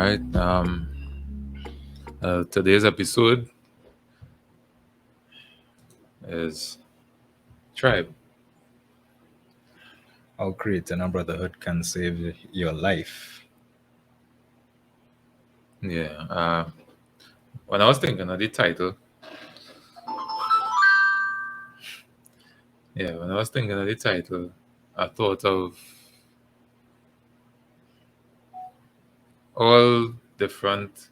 right. Today's episode is tribe. How creating a brotherhood can save your life. Yeah. When I was thinking of the title, I thought of all different,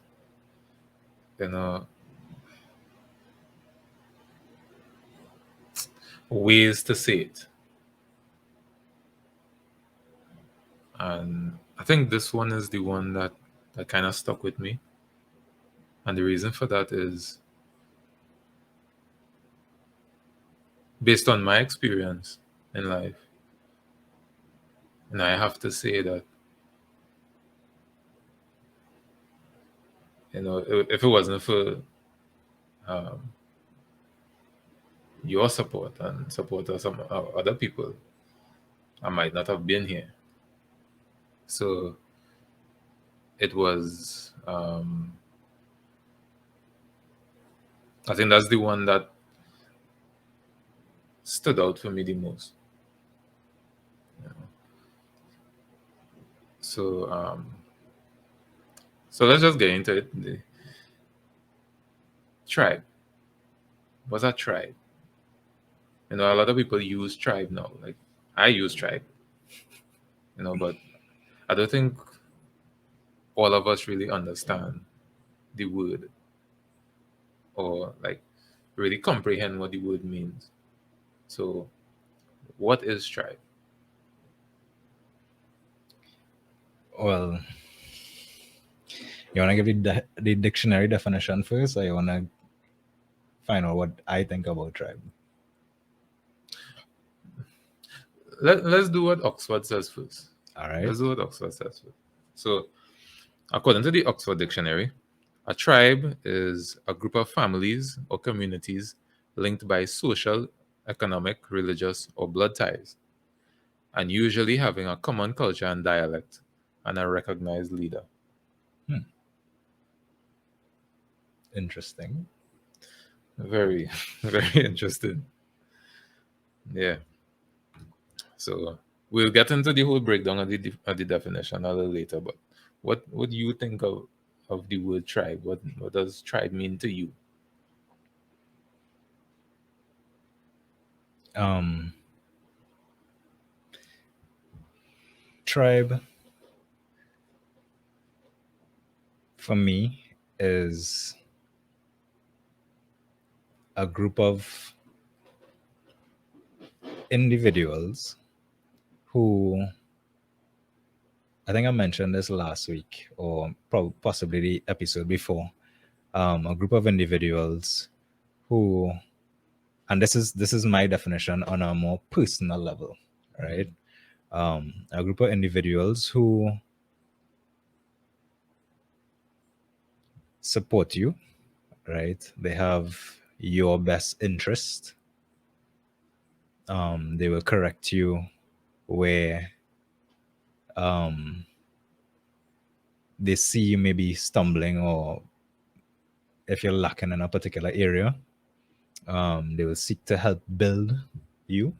you know, ways to say it, and I think this one is the one that kind of stuck with me, and the reason for that is based on my experience in life, and I have to say that if it wasn't for um, your support and support of some other people, I might not have been here. So it was, I think that's the one that stood out for me the most. you know. So, so let's just get into it. The tribe. What's a tribe? A lot of people use tribe now. Like I use tribe, but I don't think all of us really understand the word or like really comprehend what the word means. So, what is tribe? Well, you want to give the dictionary definition first, or you want to find out what I think about tribe? Let's do what Oxford says first. All right. Let's do what Oxford says first. So, according to the Oxford Dictionary, a tribe is a group of families or communities linked by social, economic, religious, or blood ties, and usually having a common culture and dialect and a recognized leader. Interesting. Very, very interesting. Yeah. So we'll get into the whole breakdown of the definition a little later. But what do you think of the word tribe? What does tribe mean to you? Um, Tribe for me is a group of individuals who, I think I mentioned this last week or possibly the episode before. A group of individuals who, and this is my definition on a more personal level, right? A group of individuals who support you, right? They have your best interest. They will correct you where they see you maybe stumbling, or if you're lacking in a particular area, they will seek to help build you,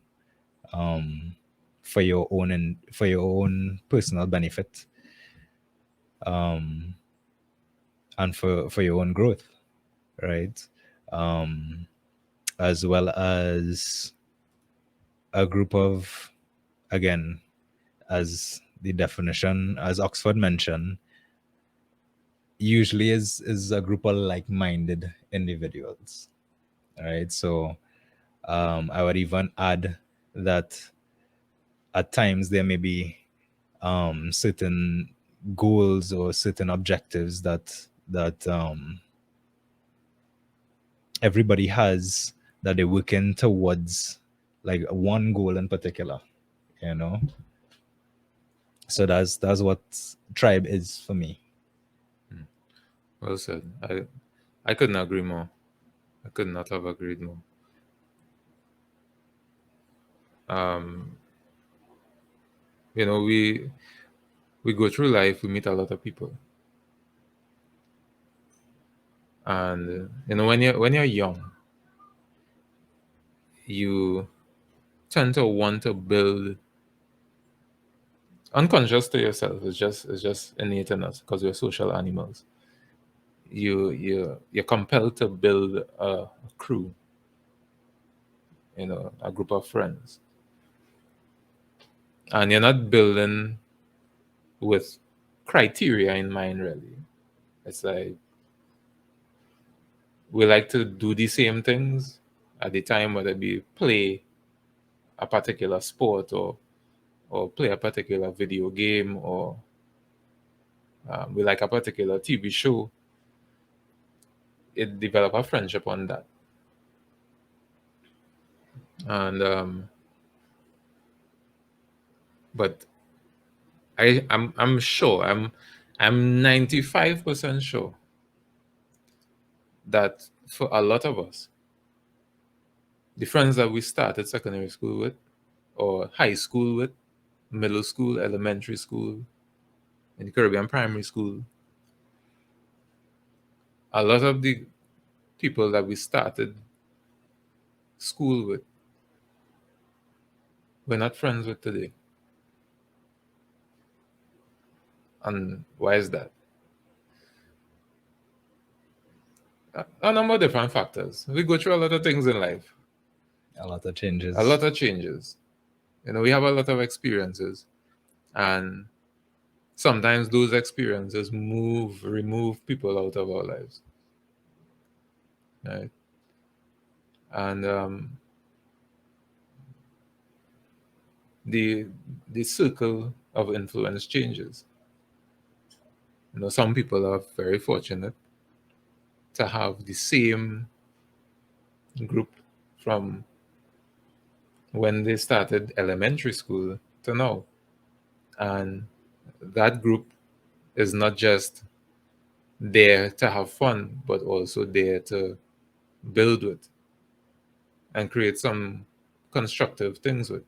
for your own and for your own personal benefit, um, and for your own growth, right? Um, as well as a group of, again, as the definition, as Oxford mentioned, usually is a group of like-minded individuals, right? So I would even add that at times there may be certain goals or certain objectives that everybody has, that they're working towards, like one goal in particular, you know. So that's what tribe is for me. Well said. I couldn't agree more. I could not have agreed more. Um, we go through life. We meet a lot of people, And when you're young, you tend to want to build unconscious to yourself. It's just innate in us because we're social animals. You're compelled to build a crew, a group of friends, and you're not building with criteria in mind really. It's like we like to do the same things at the time, whether it be play a particular sport or play a particular video game, or we like a particular TV show. It develop a friendship on that. And but I'm sure, I'm 95% sure that for a lot of us, the friends that we started secondary school with, or high school with, middle school, elementary school, in the Caribbean primary school, a lot of the people that we started school with, we're not friends with today. And why is that? A number of different factors. We go through a lot of things in life, A lot of a changes. lot of changes. We have a lot of experiences, and sometimes those experiences remove people out of our lives, right? And the the circle of influence changes. Some people are very fortunate to have the same group from when they started elementary school to now, and that group is not just there to have fun, but also there to build with and create some constructive things with.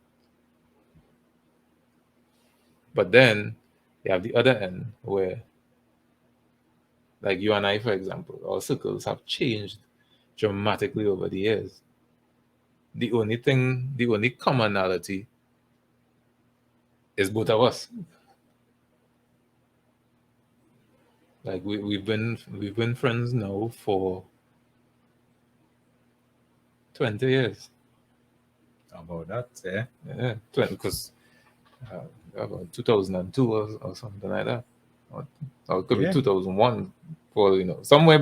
But then you have the other end where, like you and I, for example, our circles have changed dramatically over the years. The only commonality is both of us. Like we've been friends now for 20 years. About that, yeah. Yeah, 20, because about 2002 or something like that. Or it could be Yeah. 2001, for somewhere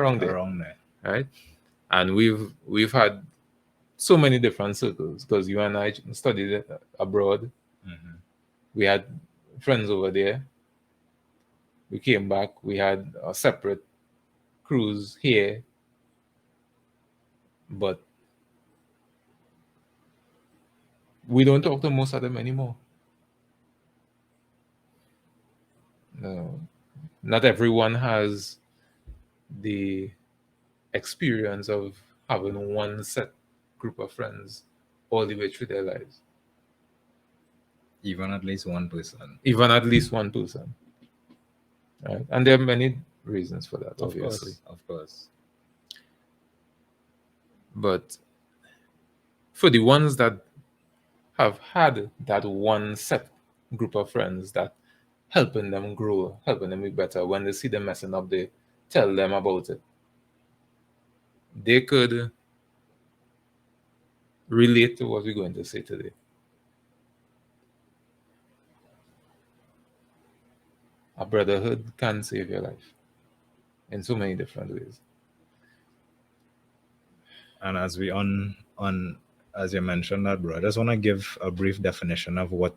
around there, Around there. right? And we've had so many different circles because you and I studied abroad. Mm-hmm. We had friends over there. We came back. We had a separate cruise here, but we don't talk to most of them anymore. No, not everyone has the experience of having one set group of friends all the way through their lives. Even at least one person. Even at least one person, right? And there are many reasons for that, Of obviously. course. Of course. But for the ones that have had that one set group of friends that helping them grow, helping them be better, when they see them messing up, they tell them about it. They could relate to what we're going to say today. A brotherhood can save your life in so many different ways. And as we on as you mentioned that, bro, I just want to give a brief definition of what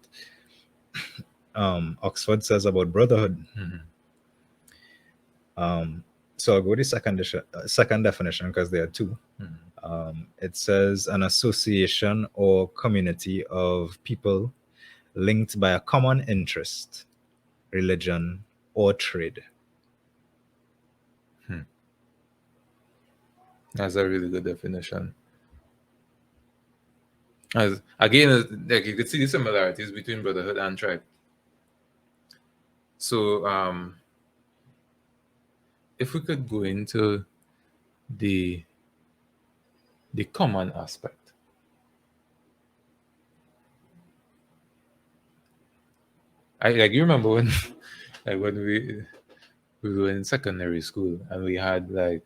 Oxford says about brotherhood. Mhm. So I'll go to second definition because there are two. It says an association or community of people linked by a common interest, religion, or trade. That's a really good definition. As again, like you could see the similarities between brotherhood and tribe. So if we could go into the common aspect. I like you remember when like when we were in secondary school and we had like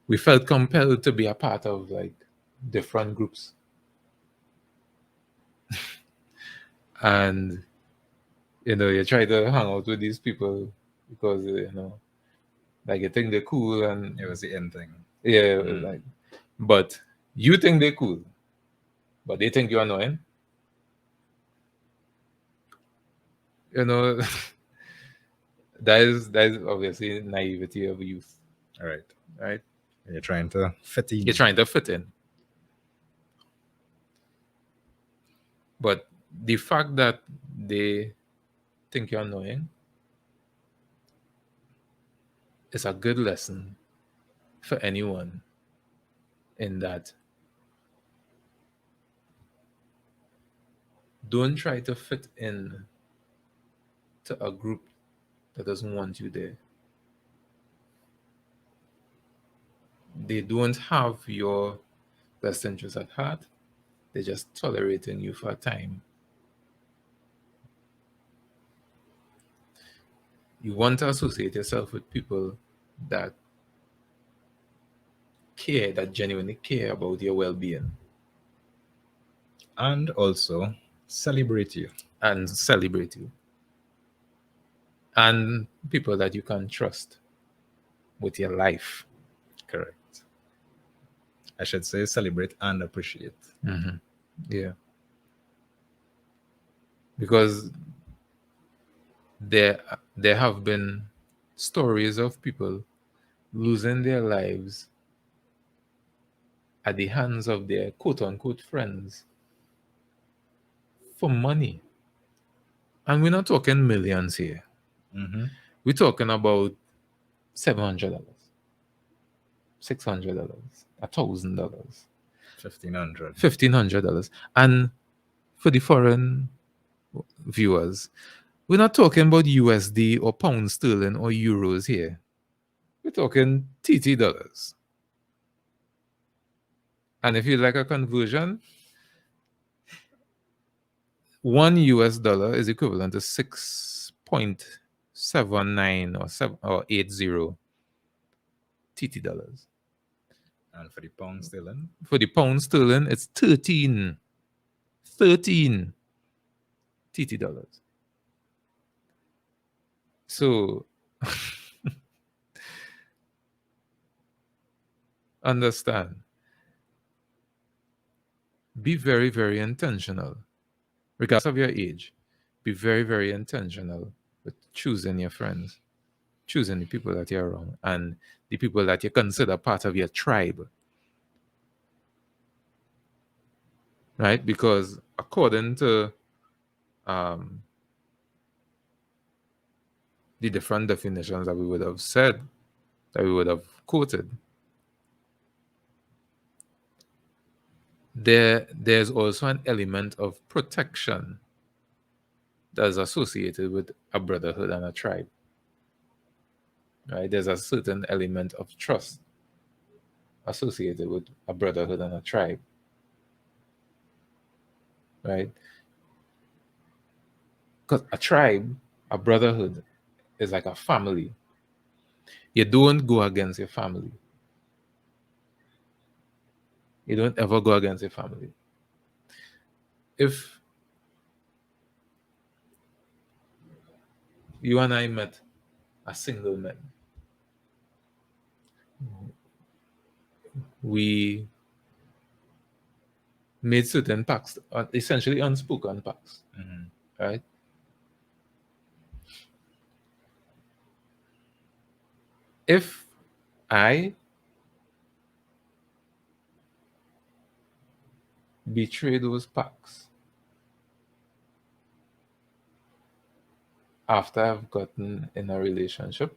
we felt compelled to be a part of like different groups, and you try to hang out with these people because like you think they're cool, and It was the end thing. yeah, like, but you think they're cool, but they think you're annoying. you know that is obviously naivety of youth, All right. right? You're trying to fit You're in. trying to fit in, but the fact that they think you're annoying is a good lesson for anyone, in that don't try to fit in to a group that doesn't want you there. They don't have your best interest at heart. They're just tolerating you for a time. You want to associate yourself with people that care, that genuinely care about your well-being And also celebrate you. and celebrate you, and people that you can trust with your life. Correct. I should say celebrate and appreciate. Yeah, because there have been stories of people losing their lives at the hands of their quote unquote friends for money. And we're not talking millions here. Mm-hmm. We're talking about $700, $600, $1,000, 1,500. $1,500. And for the foreign viewers, we're not talking about USD or pound sterling or euros here. We're talking TT dollars. And if you like a conversion, $1 is equivalent to 6.79 or 80 TT dollars. And for the pound sterling, For the pound sterling, it's 13 TT dollars. So understand, be very, very intentional, regardless of your age. Be very, very intentional with choosing your friends, choosing the people that you're around, and the people that you consider part of your tribe, right? Because according to um, the different definitions that we would have said, that we would have quoted, there's also an element of protection that is associated with a brotherhood and a tribe. Right? There's a certain element of trust associated with a brotherhood and a tribe. Right? Because a tribe, a brotherhood, is like a family. You don't go against your family. You don't ever go against your family. If you and I met as single men, we made certain pacts, essentially unspoken pacts, right? If I betray those pacts after I've gotten in a relationship,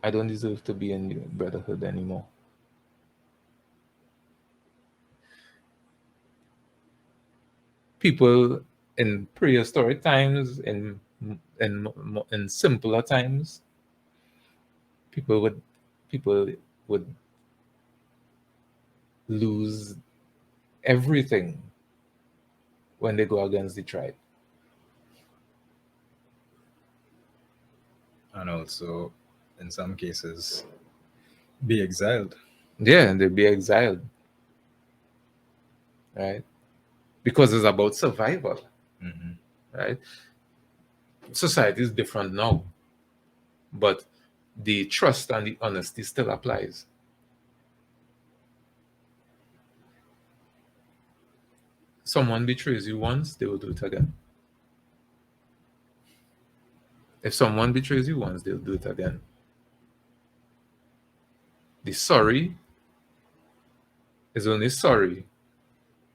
I don't deserve to be in the brotherhood anymore. People in prehistoric times, in simpler times, people would people would lose everything when they go against the tribe. And also, in some cases, be exiled. Yeah, and they'd be exiled, right? Because it's about survival, Hmm. right? Society is different now, but the trust and the honesty still applies. Someone betrays you once, they will do it again. If someone betrays you once, they'll do it again. The sorry is only sorry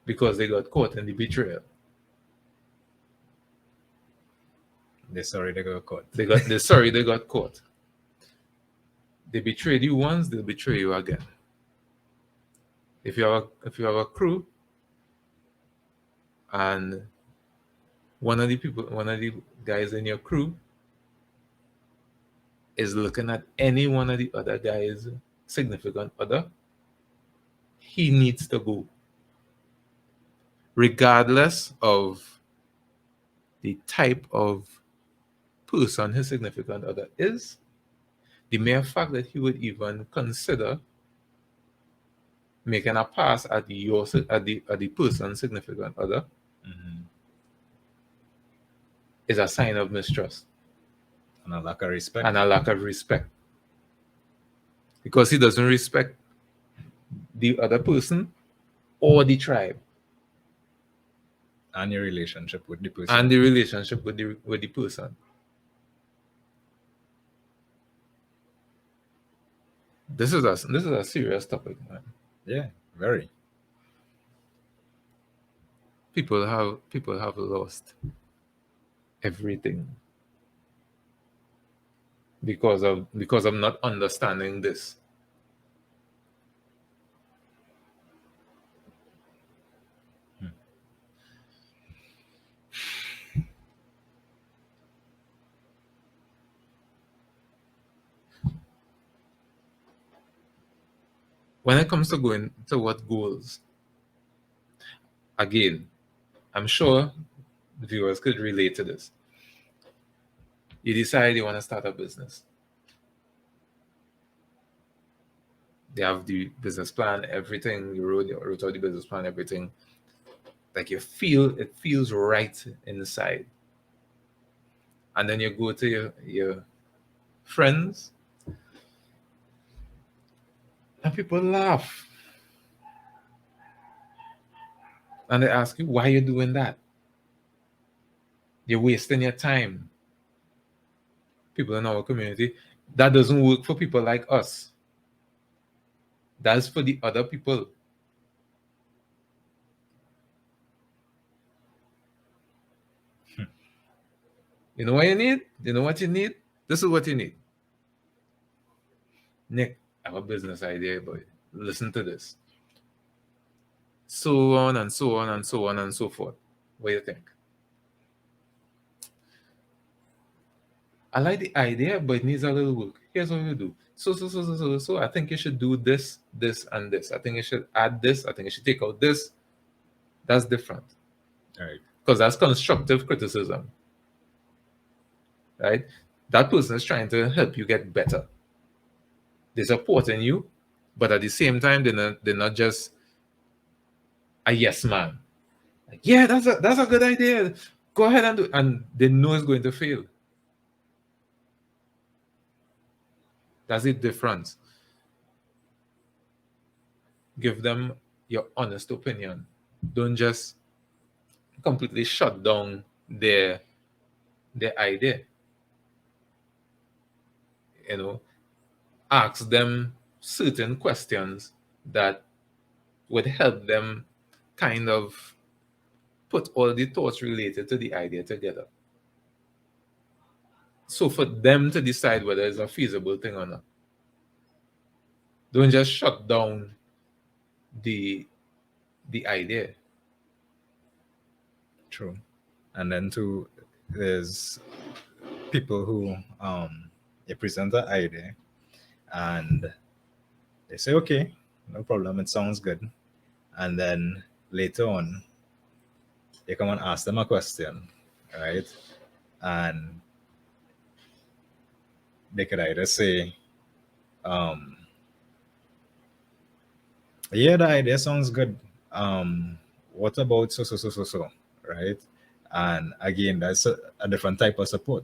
because they got caught in the betrayal. They're sorry they got caught. They're sorry they got caught. They betrayed you once, they'll betray you again. If you have a crew and one of the guys in your crew is looking at any one of the other guys' significant other, he needs to go, regardless of the type of person his significant other is. The mere fact that he would even consider making a pass at the person's significant other Hmm. is a sign of mistrust And a lack of respect. and a lack of respect, because he doesn't respect the other person or the tribe And your relationship with the person. and the relationship with the person. This is a serious topic, man. Yeah, very. People have lost everything because of not understanding this. Hmm. When it comes to going to what goals, again, I'm sure the viewers could relate to this. You decide you want to start a business. They have the business plan, everything. You wrote out the business plan, everything. Like it feels right inside. And then you go to your friends and people laugh. And they ask you, why are you doing that? You're wasting your time. People in our community, that doesn't work for people like us. That's for the other people. You know what you need? You know what you need? This is what you need. Nick, I have a business idea, but listen to this. So on and so on and so on and so forth. What do you think? I like the idea, but it needs a little work. Here's what you do. So. I think you should do this, this, and this. I think you should add this. I think you should take out this. That's different. Right. Because that's constructive criticism. Right? That person is trying to help you get better. They're supporting you, but at the same time, they're not just a yes man. Like, yeah, that's a good idea. Go ahead and do it. And they know it's going to fail. That's the difference. Give them your honest opinion. Don't just completely shut down their idea. You know, ask them certain questions that would help them kind of put all the thoughts related to the idea together. So for them to decide whether it's a feasible thing or not. Don't just shut down the idea. True. And then two, there's people who they present an idea and they say, okay, no problem, it sounds good. And then later on, they come and ask them a question, right? And they could either say, um, yeah, the idea sounds good. What about so, right? And again, that's a different type of support,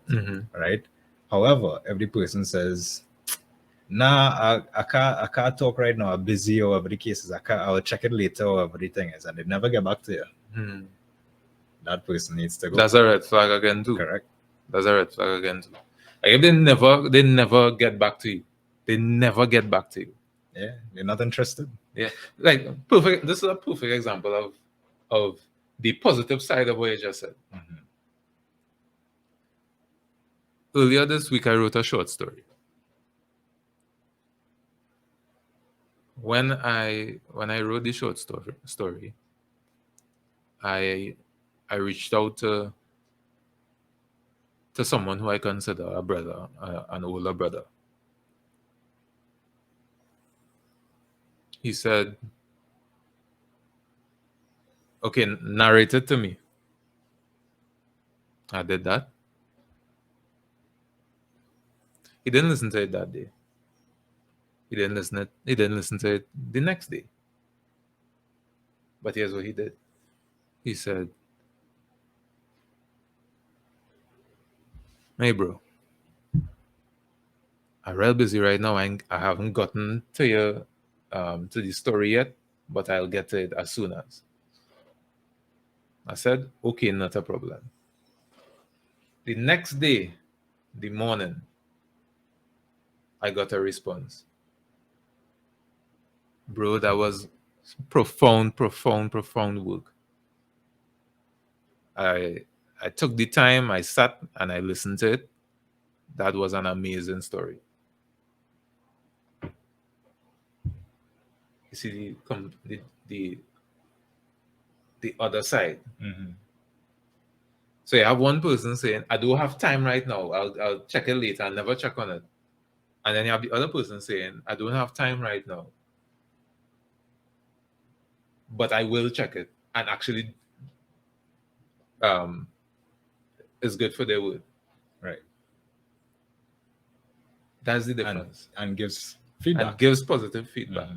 right? However, every person says, nah, I can't talk right now. I'm busy or whatever the case is. I'll check it later or whatever the thing is. And they never get back to you. That person needs to go. That's a red flag again too. Correct. That's a red flag again too. Like if they never get back to you. They never get back to you. Yeah, they're not interested. Yeah. Like perfect. This is a perfect example of the positive side of what you just said. Earlier this week I wrote a short story. When I wrote the short story, I reached out to someone who I consider a brother, an older brother. He said, okay, narrate it to me. I did that. He didn't listen to it that day. He didn't listen to it the next day. But here's what he did. He said, hey bro, I'm real busy right now. I haven't gotten to your to the story yet, but I'll get to it as soon as. I said, okay, not a problem. The next day, the morning, I got a response. Bro, that was profound work. I took the time, I sat and I listened to it. That was an amazing story. You see the other side. So you have one person saying, I don't have time right now. I'll check it later. I'll never check on it. And then you have the other person saying, I don't have time right now, but I will check it. And actually is good for their word. Right. That's the difference. And gives feedback. And gives positive feedback.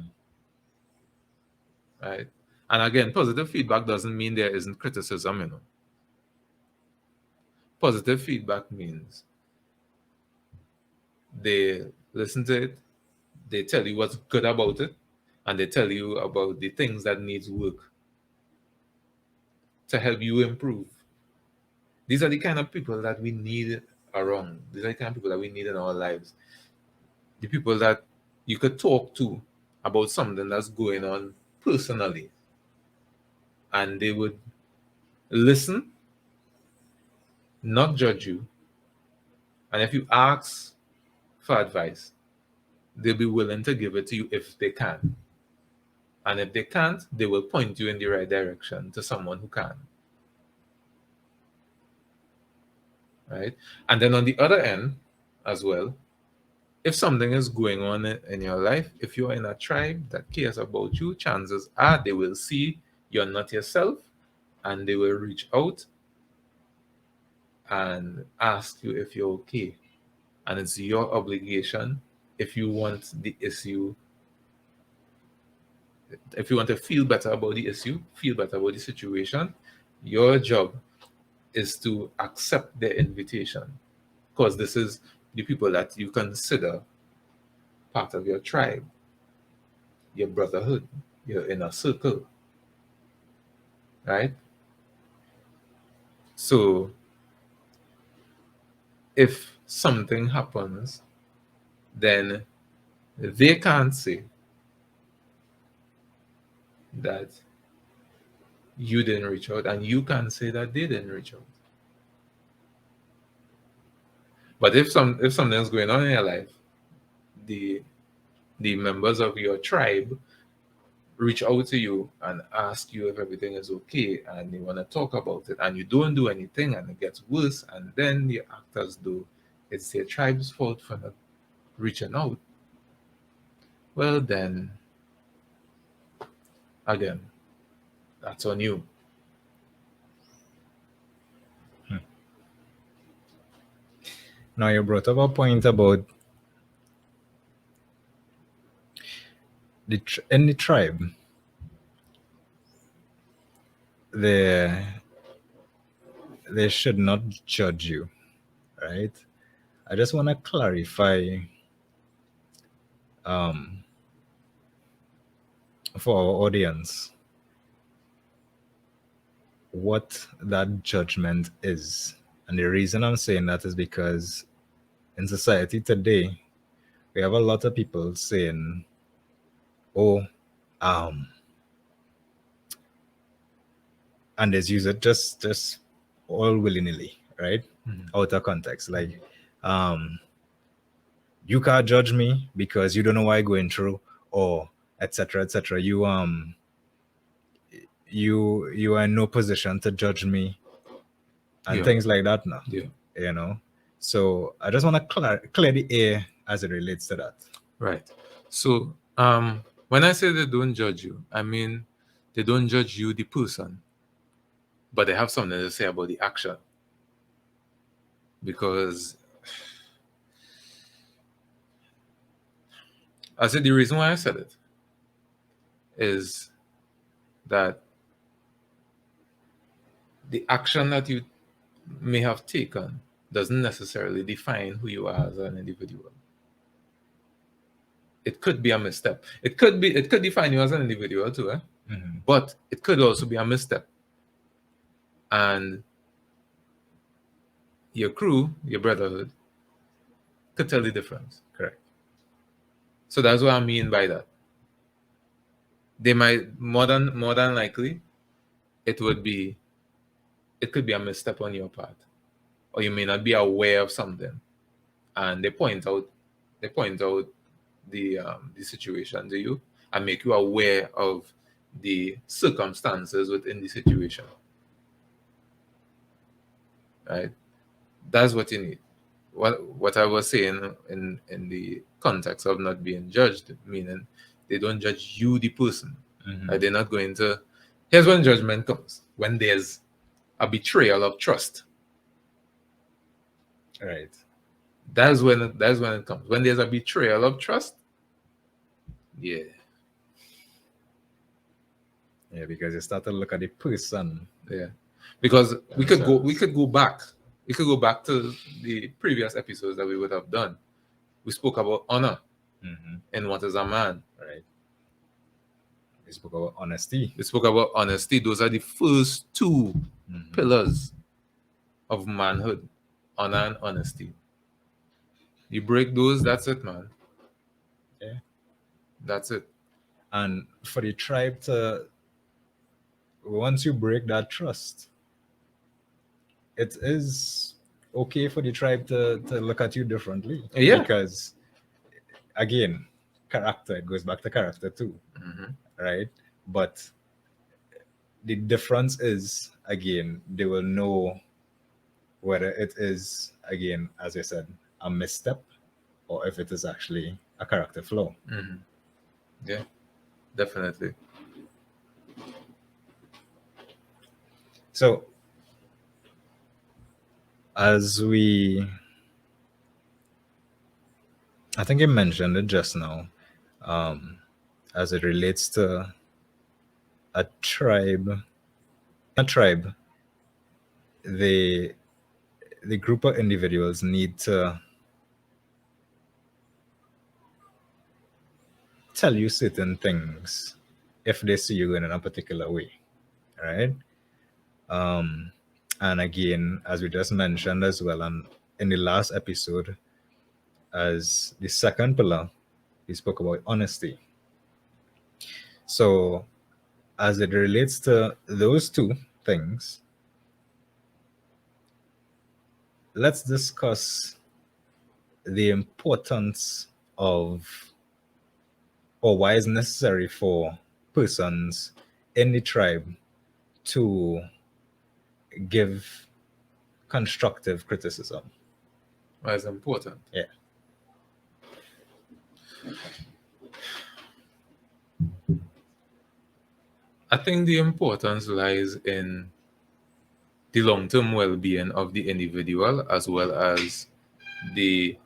Right? And again, positive feedback doesn't mean there isn't criticism, you know. Positive feedback means they listen to it, they tell you what's good about it, and they tell you about the things that needs work to help you improve. These are the kind of people that we need around. These are the kind of people that we need in our lives. The people that you could talk to about something that's going on personally, and they would listen, not judge you, and if you ask for advice, they'll be willing to give it to you if they can. And if they can't, they will point you in the right direction to someone who can. Right? And then on the other end as well, if something is going on in your life, if you're in a tribe that cares about you, chances are they will see you're not yourself and they will reach out and ask you if you're okay. And it's your obligation, if you want the issue, if you want to feel better about the issue, feel better about the situation, your job is to accept their invitation, because this is the people that you consider part of your tribe, your brotherhood, your inner circle, right? So if something happens, then they can't say that you didn't reach out, and you can't say that they didn't reach out. But if something's going on in your life, the members of your tribe reach out to you and ask you if everything is okay and they want to talk about it and you don't do anything and it gets worse and then you act as though it's their tribe's fault for not reaching out, well then again, that's on you. Now you brought up a point about in the tribe, they they should not judge you, right? I just want to clarify um, for our audience what that judgment is. And the reason I'm saying that is because in society today, we have a lot of people saying, oh, um, and they use it just all willy-nilly, right? Out of context. Like, you can't judge me because you don't know what I'm going through, or etc. etc. You are in no position to judge me and Yeah. things like that now. Yeah. You know. So I just want to clear the air as it relates to that. Right. So when I say they don't judge you, I mean they don't judge you the person, but they have something to say about the action. Because I said the reason why I said it is that the action that you may have taken doesn't necessarily define who you are as an individual. It could be a misstep. It could define you as an individual too, but it could also be a misstep. And your crew, your brotherhood, could tell the difference. Correct. So that's what I mean by that. They might more than likely, it could be a misstep on your part, or you may not be aware of something, and they point out the situation to you and make you aware of the circumstances within the situation. Right? That's what you need. What I was saying in the context of not being judged, meaning they don't judge you, the person. Like they're not going to. Here's when judgment comes: when there's a betrayal of trust. Right. That's when it comes. When there's a betrayal of trust, yeah. Yeah, because you start to look at the person. Yeah. Because we could go back. We could go back to the previous episodes that we would have done. We spoke about honor and what is a man. Right. We spoke about honesty. We spoke about honesty. Those are the first two pillars of manhood: honor and honesty. You break those, that's it, man. Yeah. That's it. And for the tribe to, once you break that trust, it is okay for the tribe to look at you differently. Yeah. Because, again, character, it goes back to character too. Right? But the difference is, again, they will know whether it is, again, as I said, a misstep or if it is actually a character flaw. Yeah, definitely. So, as I think I mentioned it just now, as it relates to a tribe, the group of individuals need to tell you certain things if they see you in a particular way, right? And again, as we just mentioned as well, and in the last episode, as the second pillar, we spoke about honesty. So, as it relates to those two things, let's discuss the importance of, or why it's necessary for persons in the tribe to give constructive criticism. That's important. Yeah. I think the importance lies in the long-term well-being of the individual as well as the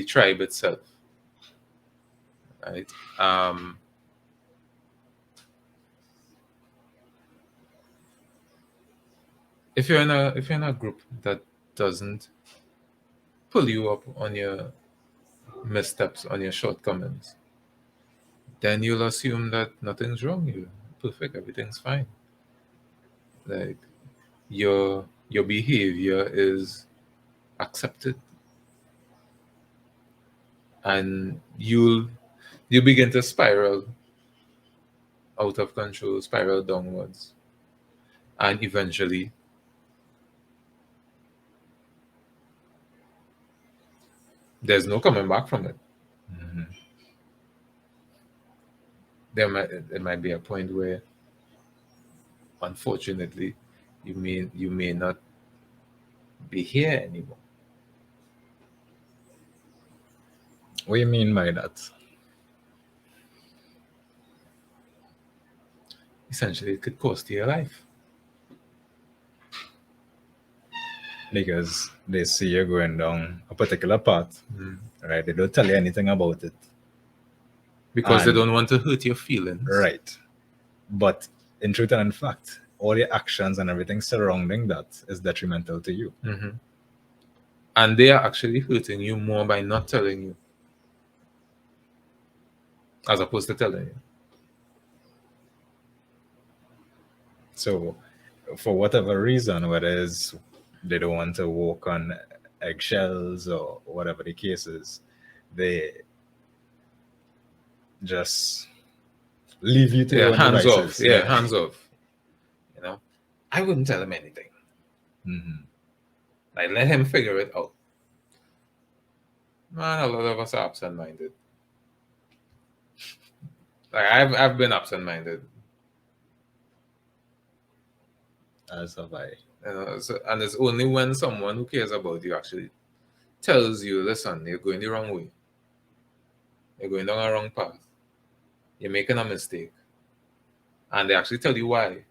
tribe itself, right? If you're in a group that doesn't pull you up on your missteps, on your shortcomings, then you'll assume that nothing's wrong. You're perfect. Everything's fine. Like your behavior is accepted, and you begin to spiral out of control, spiral downwards, and eventually there's no coming back from it. Mhm. There might be a point where, unfortunately, you may not be here anymore. What do you mean by that? Essentially, it could cost you your life. Because they see you going down a particular path, right? They don't tell you anything about it. Because they And- don't want to hurt your feelings. Right. But in truth and in fact, all your actions and everything surrounding that is detrimental to you. Mm-hmm. And they are actually hurting you more by not telling you, as opposed to telling you. So, for whatever reason, whether it's they don't want to walk on eggshells or whatever the case is, they just leave you to your own hands devices. off. Yeah, hands off. You know, I wouldn't tell him anything. Mm-hmm. Like, let him figure it out. Man, a lot of us are absent-minded. Like, I've been absent-minded. As have I. You know, and it's only when someone who cares about you actually tells you, listen, you're going the wrong way. You're going down a wrong path. You're making a mistake. And they actually tell you why.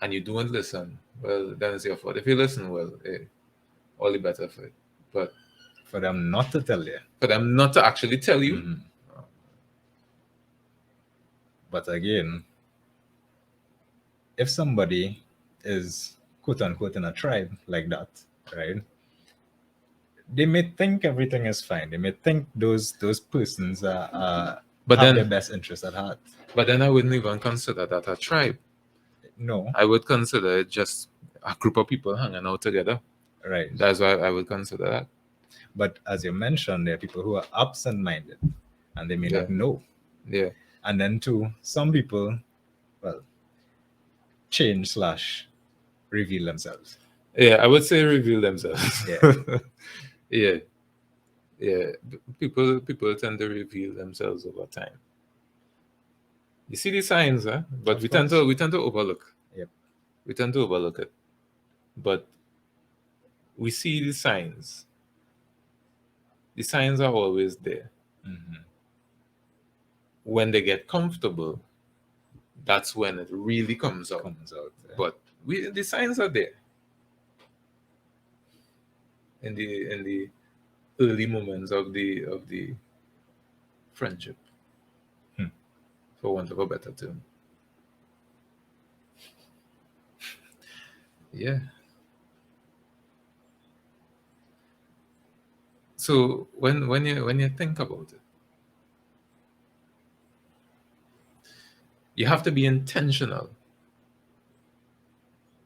And you don't listen. Well, then it's your fault. If you listen, well, all the better for it. But for them not to tell you. For them not to actually tell you. Mm-hmm. But again, if somebody is quote unquote in a tribe like that, right? They may think everything is fine. They may think those persons have their best interest at heart. But then I wouldn't even consider that a tribe. No. I would consider it just a group of people hanging out together. Right. That's why I would consider that. But as you mentioned, there are people who are absent-minded and they may not know. Yeah. And then too, some people, well, change/reveal themselves. Yeah, I would say reveal themselves. Yeah. Yeah. People tend to reveal themselves over time. You see the signs, huh? But we tend to overlook. Yep. We tend to overlook it. But we see the signs. The signs are always there. Mm-hmm. When they get comfortable, that's when it really comes out. Yeah. But the signs are there. In the early moments of the friendship, for want of a better term. Yeah. So when you think about it, you have to be intentional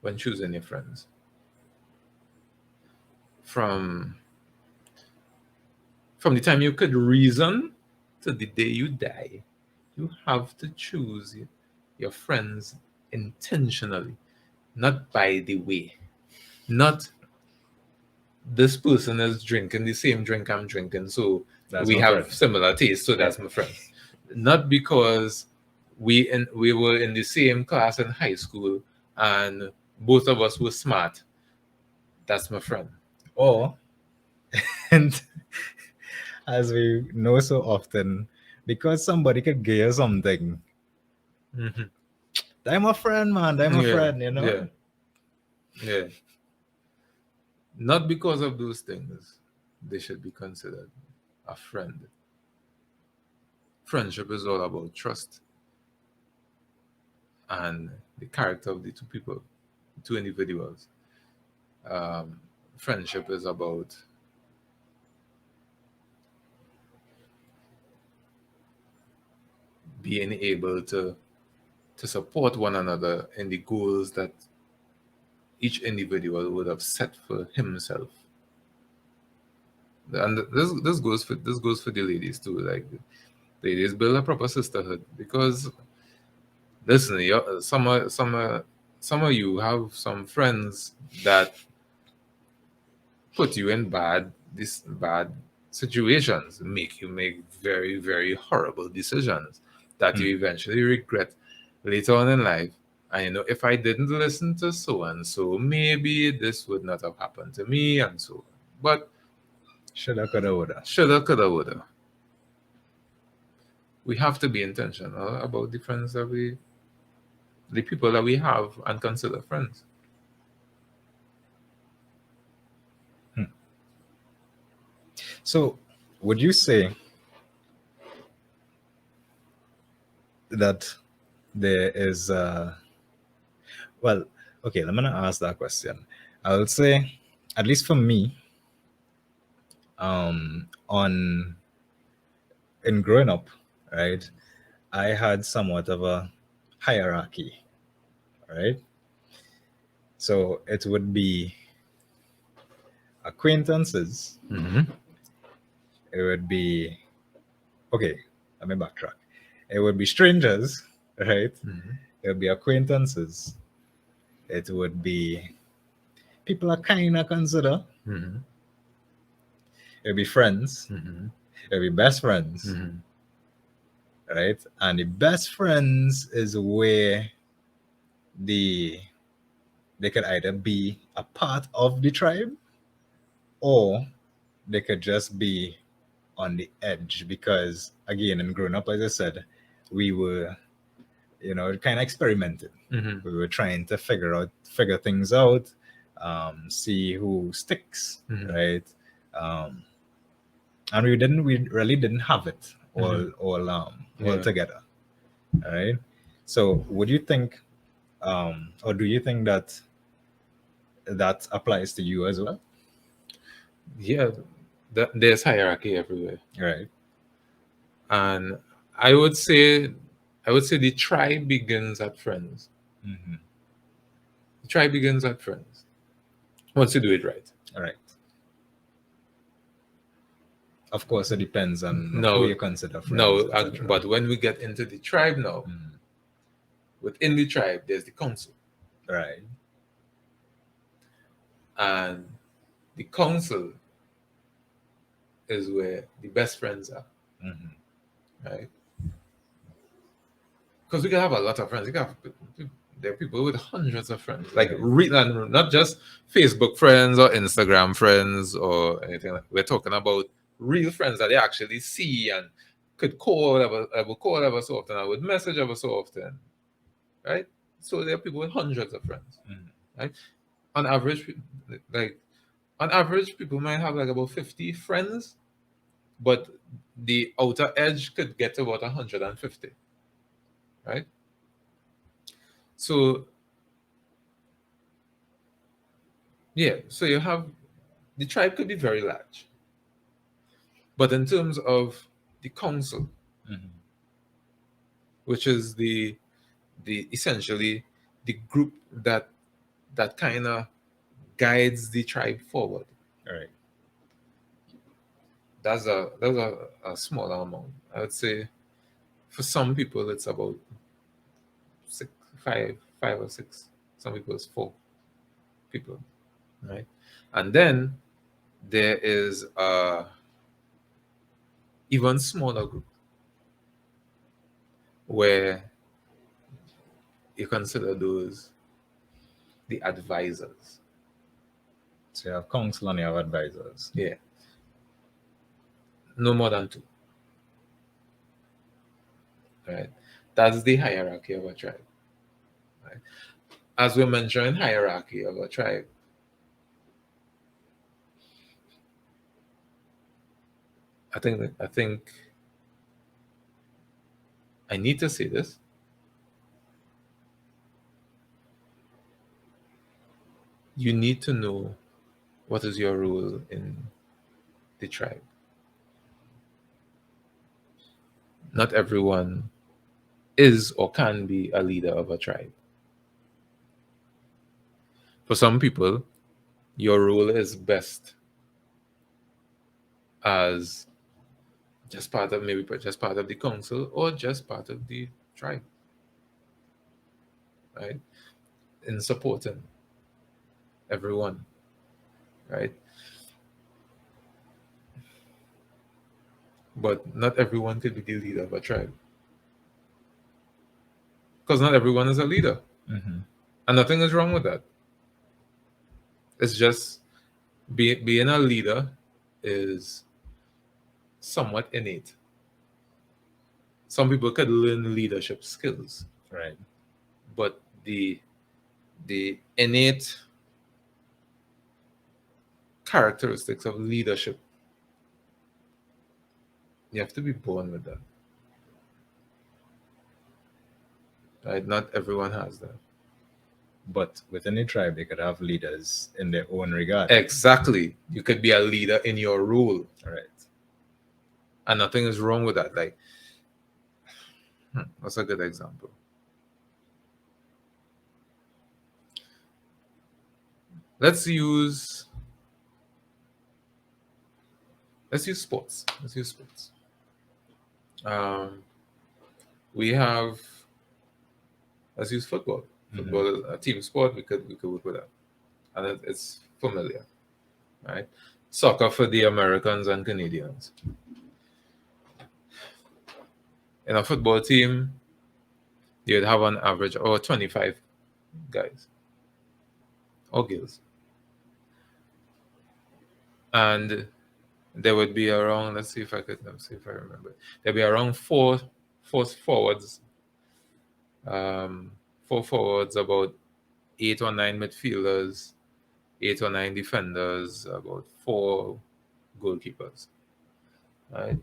when choosing your friends. From the time you could reason to the day you die, you have to choose your friends intentionally, not by the way. Not this person is drinking the same drink I'm drinking, so we have similar tastes, so that's my friend. Not because we were in the same class in high school, and both of us were smart. That's my friend. Or, and as we know so often, because somebody could give you something, Hmm. they're my friend, man. They're my Yeah, friend, you yeah, know? yeah. Not because of those things, they should be considered a friend. Friendship is all about trust and the character of the two people, two individuals. Um, Friendship is about being able to support one another in the goals that each individual would have set for himself. And this goes for the ladies too. Like, ladies, build a proper sisterhood, because listen, some of you have some friends that put you in bad situations, make you make very, very horrible decisions that you eventually regret later on in life. And if I didn't listen to so and so, maybe this would not have happened to me, and so on. But Shoulda, coulda, woulda. shoulda, coulda, woulda. We have to be intentional about the people that we have and consider friends. So, would you say that there is, well, okay, I'm gonna ask that question. I would say, at least for me, on in growing up, right, I had somewhat of a hierarchy, right? So it would be acquaintances, Mm-hmm. it would be, okay, let me backtrack. It would be strangers, right? Mm-hmm. It would be acquaintances. It would be people I kind of consider. Mm-hmm. It would be friends. Mm-hmm. It would be best friends, Mm-hmm. right? And the best friends is where the they could either be a part of the tribe or they could just be on the edge because again in growing up, as I said, we were kind of experimenting. Mm-hmm. We were trying to figure things out, see who sticks, Mm-hmm. right? um, and we really didn't have it Mm-hmm. all Yeah. together, right? So would you think or do you think that that applies to you as well? Yeah, there's hierarchy everywhere, Right. and I would say, the tribe begins at friends. Mm-hmm. The tribe begins at friends once you do it right. All right. Of course, it depends on who No, you consider friends, no, etc. but when we get into the tribe now, Mm. within the tribe, there's the council, Right. and the council is where the best friends are, Mm-hmm. right? Because we can have a lot of friends. There are people with hundreds of friends, like Right. real, and not just Facebook friends or Instagram friends or anything. We're talking about real friends that they actually see and could call ever call ever so often. I would message ever so often, right? So there are people with hundreds of friends, Mm. right? On average, like on average, people might have like about 50 friends, but the outer edge could get to about 150, right? So yeah, so you have the tribe could be very large, but in terms of the council, Mm-hmm. which is the essentially the group that kind of guides the tribe forward, All right. that's a smaller amount. I would say for some people it's about six, five or six. Some people it's four people, right? And then there is a even smaller group where you consider those the advisors. So you have counsel and you have advisors. Yeah. No more than two. Right? That's the hierarchy of a tribe. Right? As we're mentioning hierarchy of a tribe, I think I need to say this. You need to know what is your role in the tribe. Not everyone is or can be a leader of a tribe. For some people, your role is best as just part of maybe just part of the council or just part of the tribe, right? In supporting everyone, right? But not everyone could be the leader of a tribe because not everyone is a leader, Mm-hmm. and nothing is wrong with that. It's just being a leader is somewhat innate. Some people could learn leadership skills, Right. but the innate characteristics of leadership, you have to be born with that. Right? Not everyone has that. But within a tribe, they could have leaders in their own regard. Exactly. You could be a leader in your role. Right. And nothing is wrong with that. Like, what's a good example? Let's use sports. Let's use sports. Um, we have let's use football. Football is a team sport. We could work with that, and it's familiar, right? Soccer for the Americans and Canadians. In a football team, you'd have an average of 25 guys or girls, and there would be around. Let's see if I remember. There'd be around four forwards, um, four forwards, about 8 or 9 midfielders, 8 or 9 defenders, about 4 goalkeepers. Right.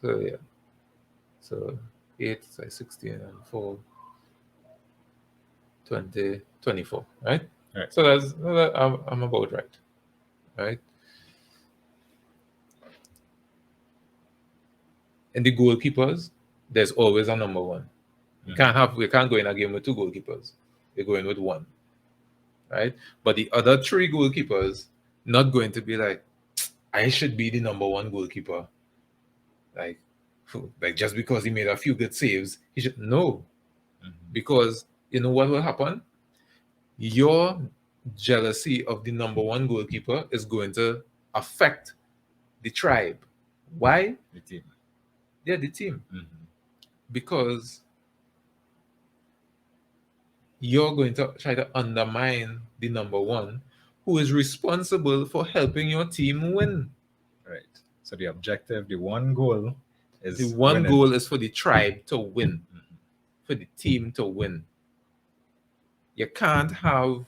So yeah. So 8, like 16 and 4, 20, 24. Right. Right. So I'm about right. Right. And the goalkeepers, there's always a number one. We can't go in a game with 2 goalkeepers. We go in with one. Right? But the other 3 goalkeepers not going to be like, I should be the number one goalkeeper. Like, like just because he made a few good saves, he should no. Because you know what will happen? Your jealousy of the number one goalkeeper is going to affect the tribe. Why? The team. Yeah, the team. Because you're going to try to undermine the number one who is responsible for helping your team win. Right. So the objective, the one goal is The one winning. goal is for the tribe to win, for the team to win. You can't have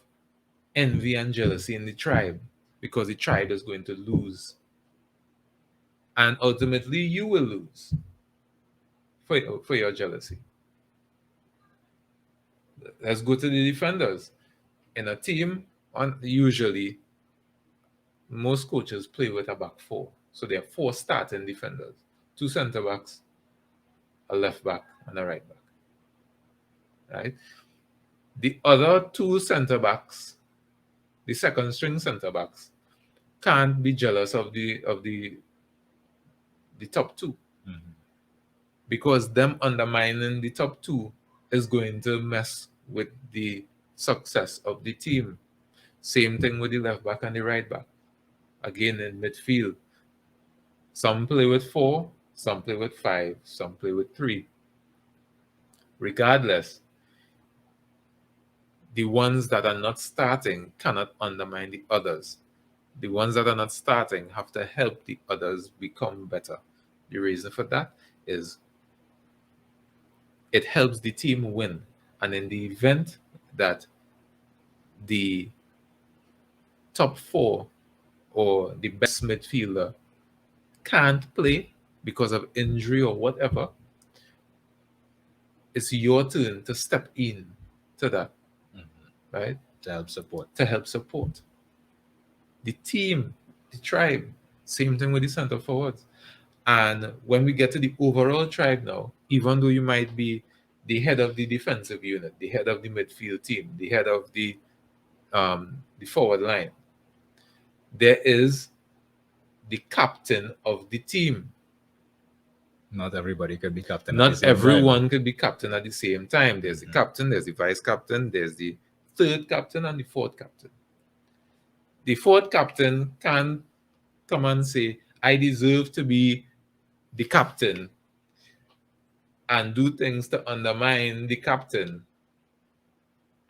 envy and jealousy in the tribe because the tribe is going to lose. And ultimately, you will lose for your jealousy. Let's go to the defenders. In a team, usually most coaches play with a back four. So there are 4 starting defenders, 2 center backs, a left back, and a right back. Right? The other 2 center backs, the second string center backs, can't be jealous of the top 2. Because them undermining the top 2 is going to mess with the success of the team. Same thing with the left back and the right back. Again, in midfield, some play with 4, some play with 5, some play with 3. regardless, the ones that are not starting cannot undermine the others. The ones that are not starting have to help the others become better. The reason for that is it helps the team win. And in the event that the top four or the best midfielder can't play because of injury or whatever, it's your turn to step in to that, right? To help support. To help support the team, the tribe. Same thing with the center forwards. And when we get to the overall tribe now, even though you might be the head of the defensive unit, the head of the midfield team, the head of the forward line, there is the captain of the team. Not everybody could be captain. Not everyone could be captain at the same time. There's the captain, there's the vice captain, there's the third captain, and the fourth captain. The fourth captain can come and say, I deserve to be the captain, and do things to undermine the captain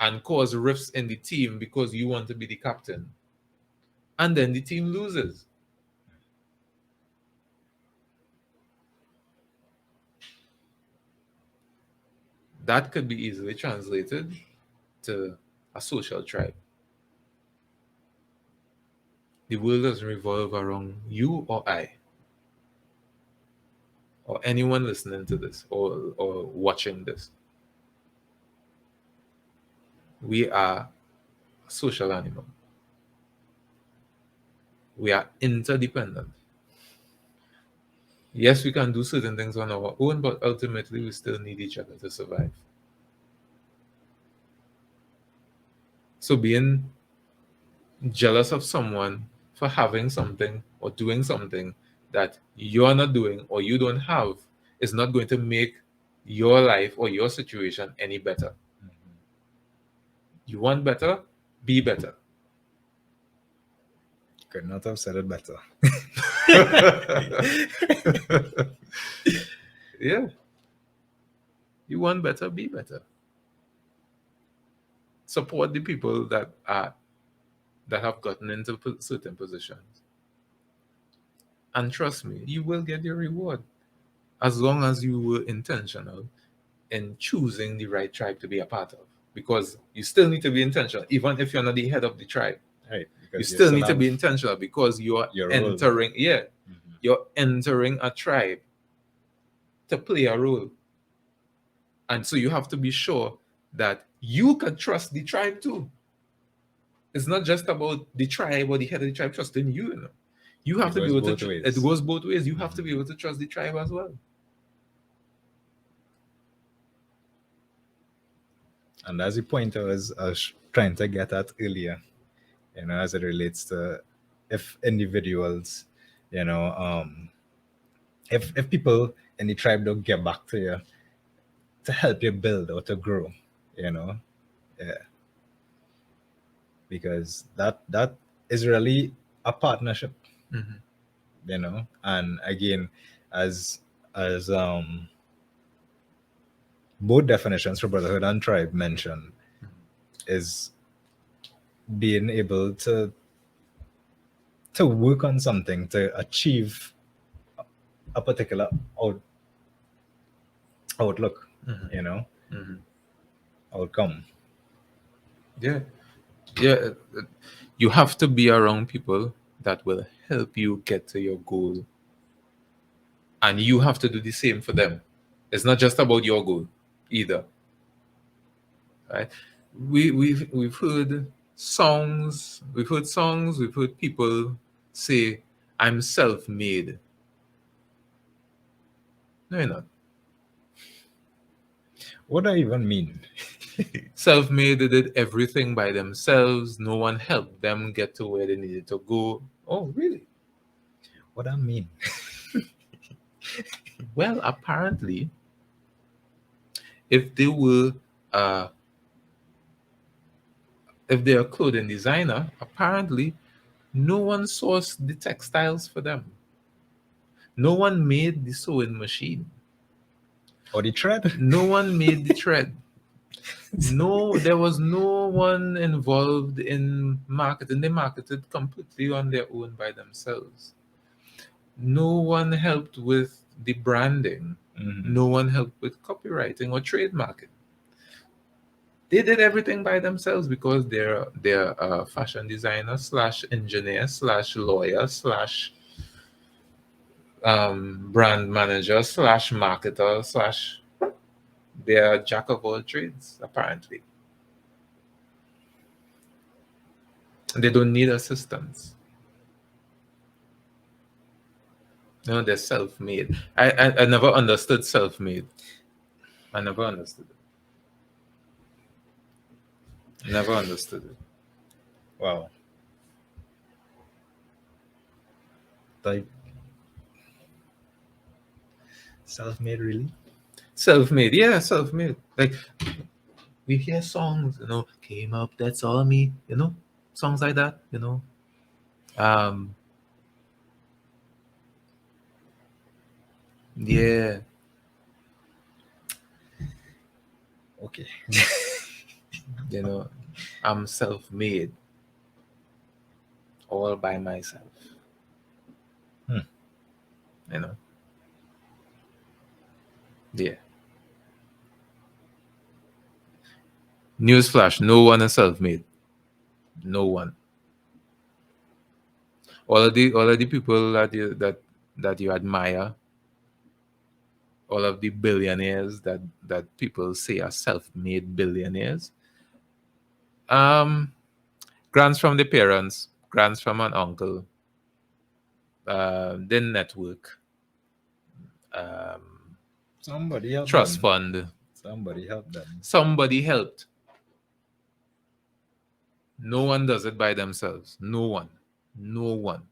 and cause rifts in the team because you want to be the captain. And then the team loses. That could be easily translated to a social tribe. The world doesn't revolve around you or I, or anyone listening to this or watching this. We are a social animal. We are interdependent. Yes, we can do certain things on our own, but ultimately we still need each other to survive. So being jealous of someone for having something or doing something that you're not doing or you don't have is not going to make your life or your situation any better. You want better? Be better. Could not have said it better. Yeah. You want better? Be better. Support the people that have gotten into certain positions. And trust me, you will get your reward as long as you were intentional in choosing the right tribe to be a part of. Because you still need to be intentional, even if you're not the head of the tribe. Right. You still need to be intentional because you're entering, you're entering a tribe to play a role. And so you have to be sure that you can trust the tribe too. It's not just about the tribe or the head of the tribe trusting you. You have to be able to. It goes both ways. You have to be able to trust the tribe as well. And that's the point I was trying to get at earlier, as it relates to if individuals, if people in the tribe don't get back to you to help you build or to grow, because that is really a partnership, and again, as both definitions for brotherhood and tribe mention, is being able to work on something to achieve a particular outlook, outcome. Yeah. You have to be around people that will help you get to your goal, and you have to do the same for them. It's not just about your goal either, right? We've heard songs, we've heard people say, I'm self-made. No, you're not. What do I even mean? Self-made, they did everything by themselves. No one helped them get to where they needed to go. Oh, really? What I mean? Well, apparently, if they were if they're a clothing designer, apparently no one sourced the textiles for them. No one made the sewing machine. Or the thread? No one made the thread. No, there was no one involved in marketing. They marketed completely on their own by themselves. No one helped with the branding. Mhm. No one helped with copywriting or trademarking. They did everything by themselves because they're a fashion designer slash engineer slash lawyer slash brand manager slash marketer slash they're a jack of all trades apparently. They don't need assistance. No, they're self-made. I never understood self-made. I never understood it. Never understood it. Wow. Like self-made, really? Self-made, yeah, self-made. Like we hear songs, came up, that's all me, songs like that. Um, yeah, Okay. you know, I'm self-made, all by myself. Hmm. You know, yeah. Newsflash: no one is self-made. No one. All of the people that you admire, all of the billionaires that people say are self-made billionaires, um, grants from the parents, grants from an uncle, then network, um, Somebody help trust them. fund. Somebody help them. Somebody helped. No one does it by themselves. No one. No one.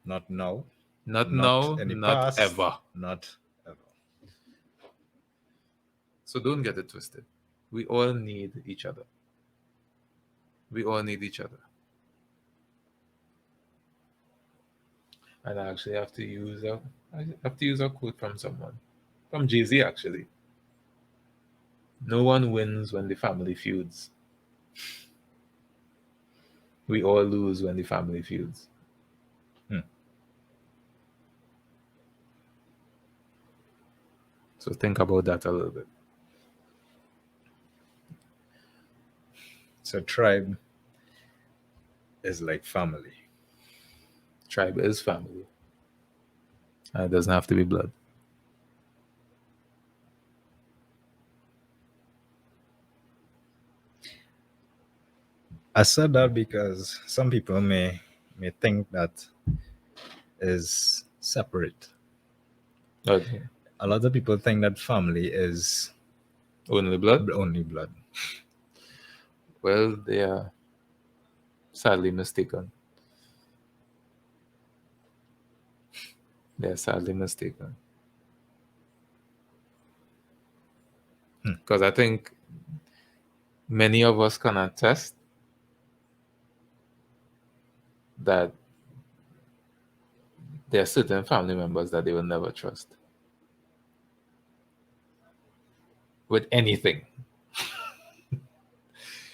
Not now. Not Not now, in the not past. ever. Not ever. So don't get it twisted. We all need each other. We all need each other. And I actually have to use a quote from someone. From Jay-Z actually. No one wins when the family feuds. We all lose when the family feuds. Hmm. So think about that a little bit. So tribe is like family. Tribe is family. And it doesn't have to be blood. I said that because some people may think that is separate. Okay. A lot of people think that family is Only blood? only blood. Well, they are sadly mistaken. They are sadly mistaken. Hmm. Because I think many of us can attest that there are certain family members that they will never trust with anything.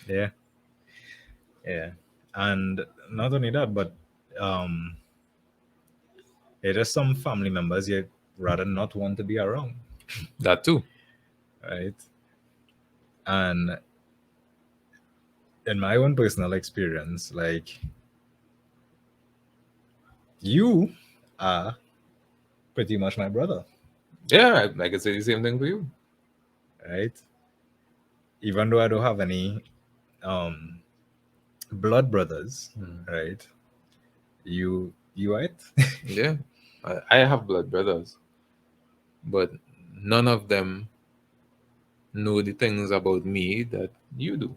Yeah, yeah. And not only that, but um, there are some family members you rather not want to be around, That too. right? And in my own personal experience, like you are pretty much my brother, Yeah, I can say the same thing for you. right? Even though I don't have any um blood brothers, Hmm. right? You are it. Yeah. I have blood brothers, but none of them know the things about me that you do.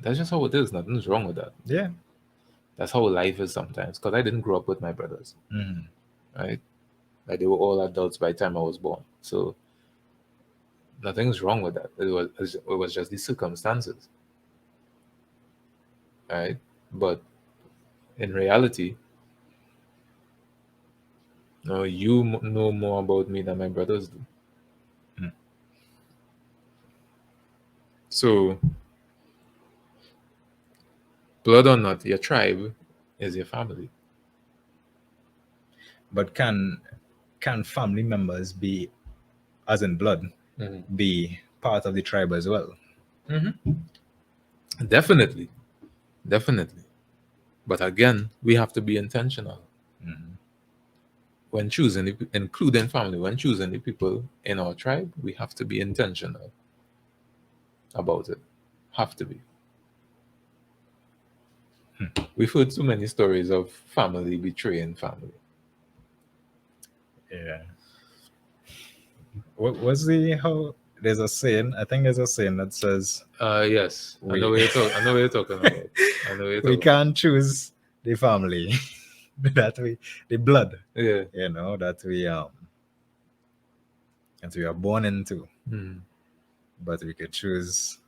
That's just how it is. Nothing's wrong with that. Yeah. That's how life is sometimes. Because I didn't grow up with my brothers, Mhm. right? Like they were all adults by the time I was born. So nothing's wrong with that. It was just the circumstances, right? But in reality, No, you know more about me than my brothers do. Mm. So, blood or not, your tribe is your family. But can family members be, as in blood, Mm-hmm. be part of the tribe as well? Mm-hmm. Definitely, definitely. But again, we have to be intentional Mhm. when choosing, including family. When choosing the people in our tribe, we have to be intentional about it. Have to be. We've heard too many stories of family betraying family. Yeah. What was the how? There's a saying. I think there's a saying that says Yes, I know we what you're talking. I know what you're talking about. I know what you're we talking about. can't choose the family that we the blood, Yeah. that we are born into, Mm-hmm. but we could choose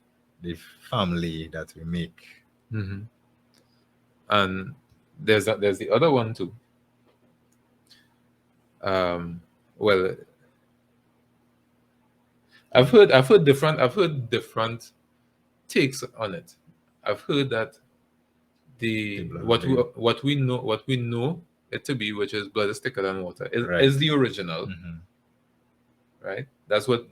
the family that we make. Mm-hmm. And there's the other one too. Um, well, I've heard different takes on it. I've heard that The the blood of what we know it to be, which is blood is thicker than water, right. is the original, Hmm. right? That's what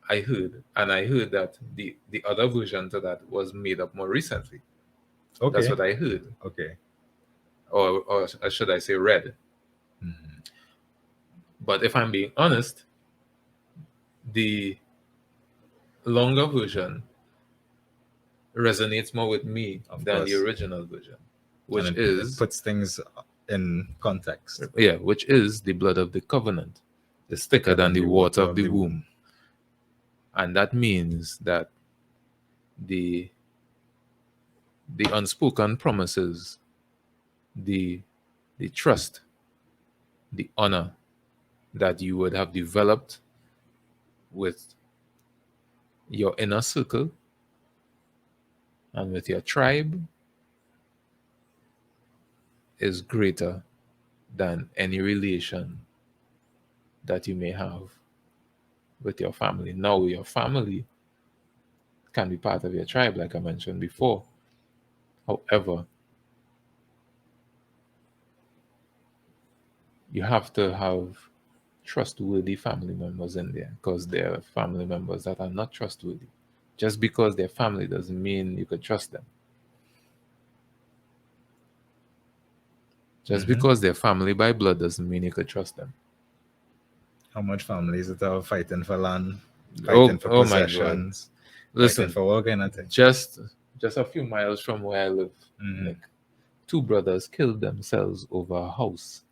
I heard, and I heard that the other version to that was made up more recently. That's Okay. what I heard, Okay. or should I say read. Hmm. But if I'm being honest, the longer version resonates more with me Of than the course. original version, And which it is puts things in context. which is the blood of the covenant is thicker Thicker than than the the water water of of the the womb, womb. and that means that the the unspoken promises, the the trust, the honor that you would have developed with your inner circle and with your tribe is greater than any relation that you may have with your family. Now, your family can be part of your tribe, like I mentioned before. However, you have to have trustworthy family members in there, because there are family members that are not trustworthy. Just because they're family doesn't mean you could trust them. Just Hmm. because they're family by blood doesn't mean you could trust them. How much families that are fighting for land, fighting Oh, for oh my God! possessions, fighting Listen, for all kind of thing. just just a few miles from where I live, Hmm. Nick, two brothers killed themselves over a house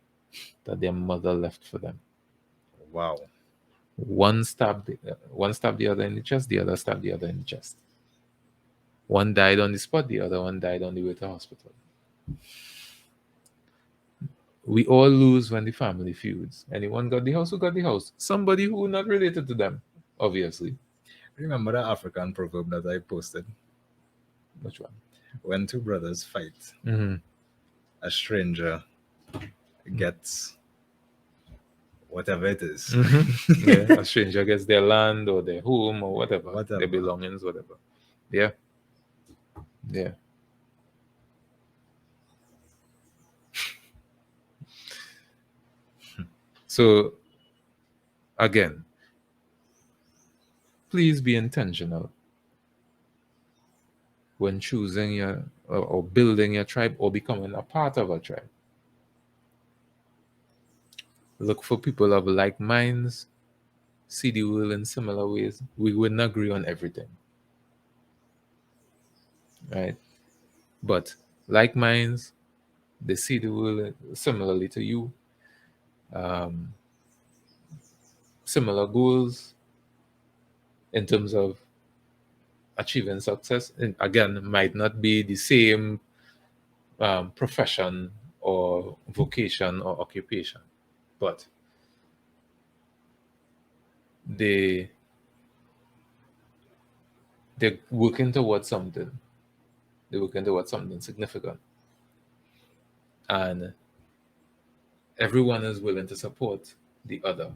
that their mother left for them. Wow. One stabbed the other in the chest. The other stabbed the other in the chest. One died on the spot. The other one died on the way to hospital. We all lose when the family feuds. Anyone got the house? Who got the house? Somebody who not related to them, obviously. Remember the African proverb that I posted? Which one? When two brothers fight, Mm-hmm. a stranger gets whatever it is. Mm-hmm. Yeah, a stranger gets their land or their home or whatever, their Whatever. belongings, whatever. Yeah, yeah. So again, please be intentional when choosing your or building your tribe or becoming a part of a tribe. Look for people of like minds, see the world in similar ways. We wouldn't agree on everything, right? But like minds, they see the world similarly to you, um, similar goals in terms of achieving success. And again, might not be the same profession or vocation or occupation, but they they're working towards something. They're working towards something significant, and everyone is willing to support the other.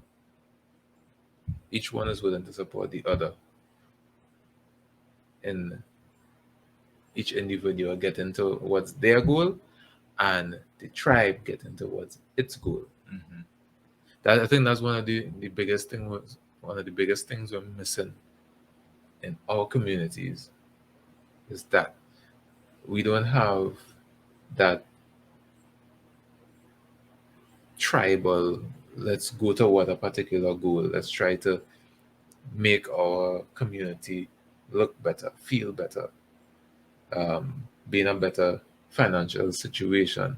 Each one is willing to support the other, and each individual getting towards their goal, and the tribe getting towards its goal. Mm-hmm. That I think that's the biggest thing was one of the biggest things we're missing in our communities is that we don't have that tribal, let's go toward a particular goal, let's try to make our community look better, feel better, be in a better financial situation,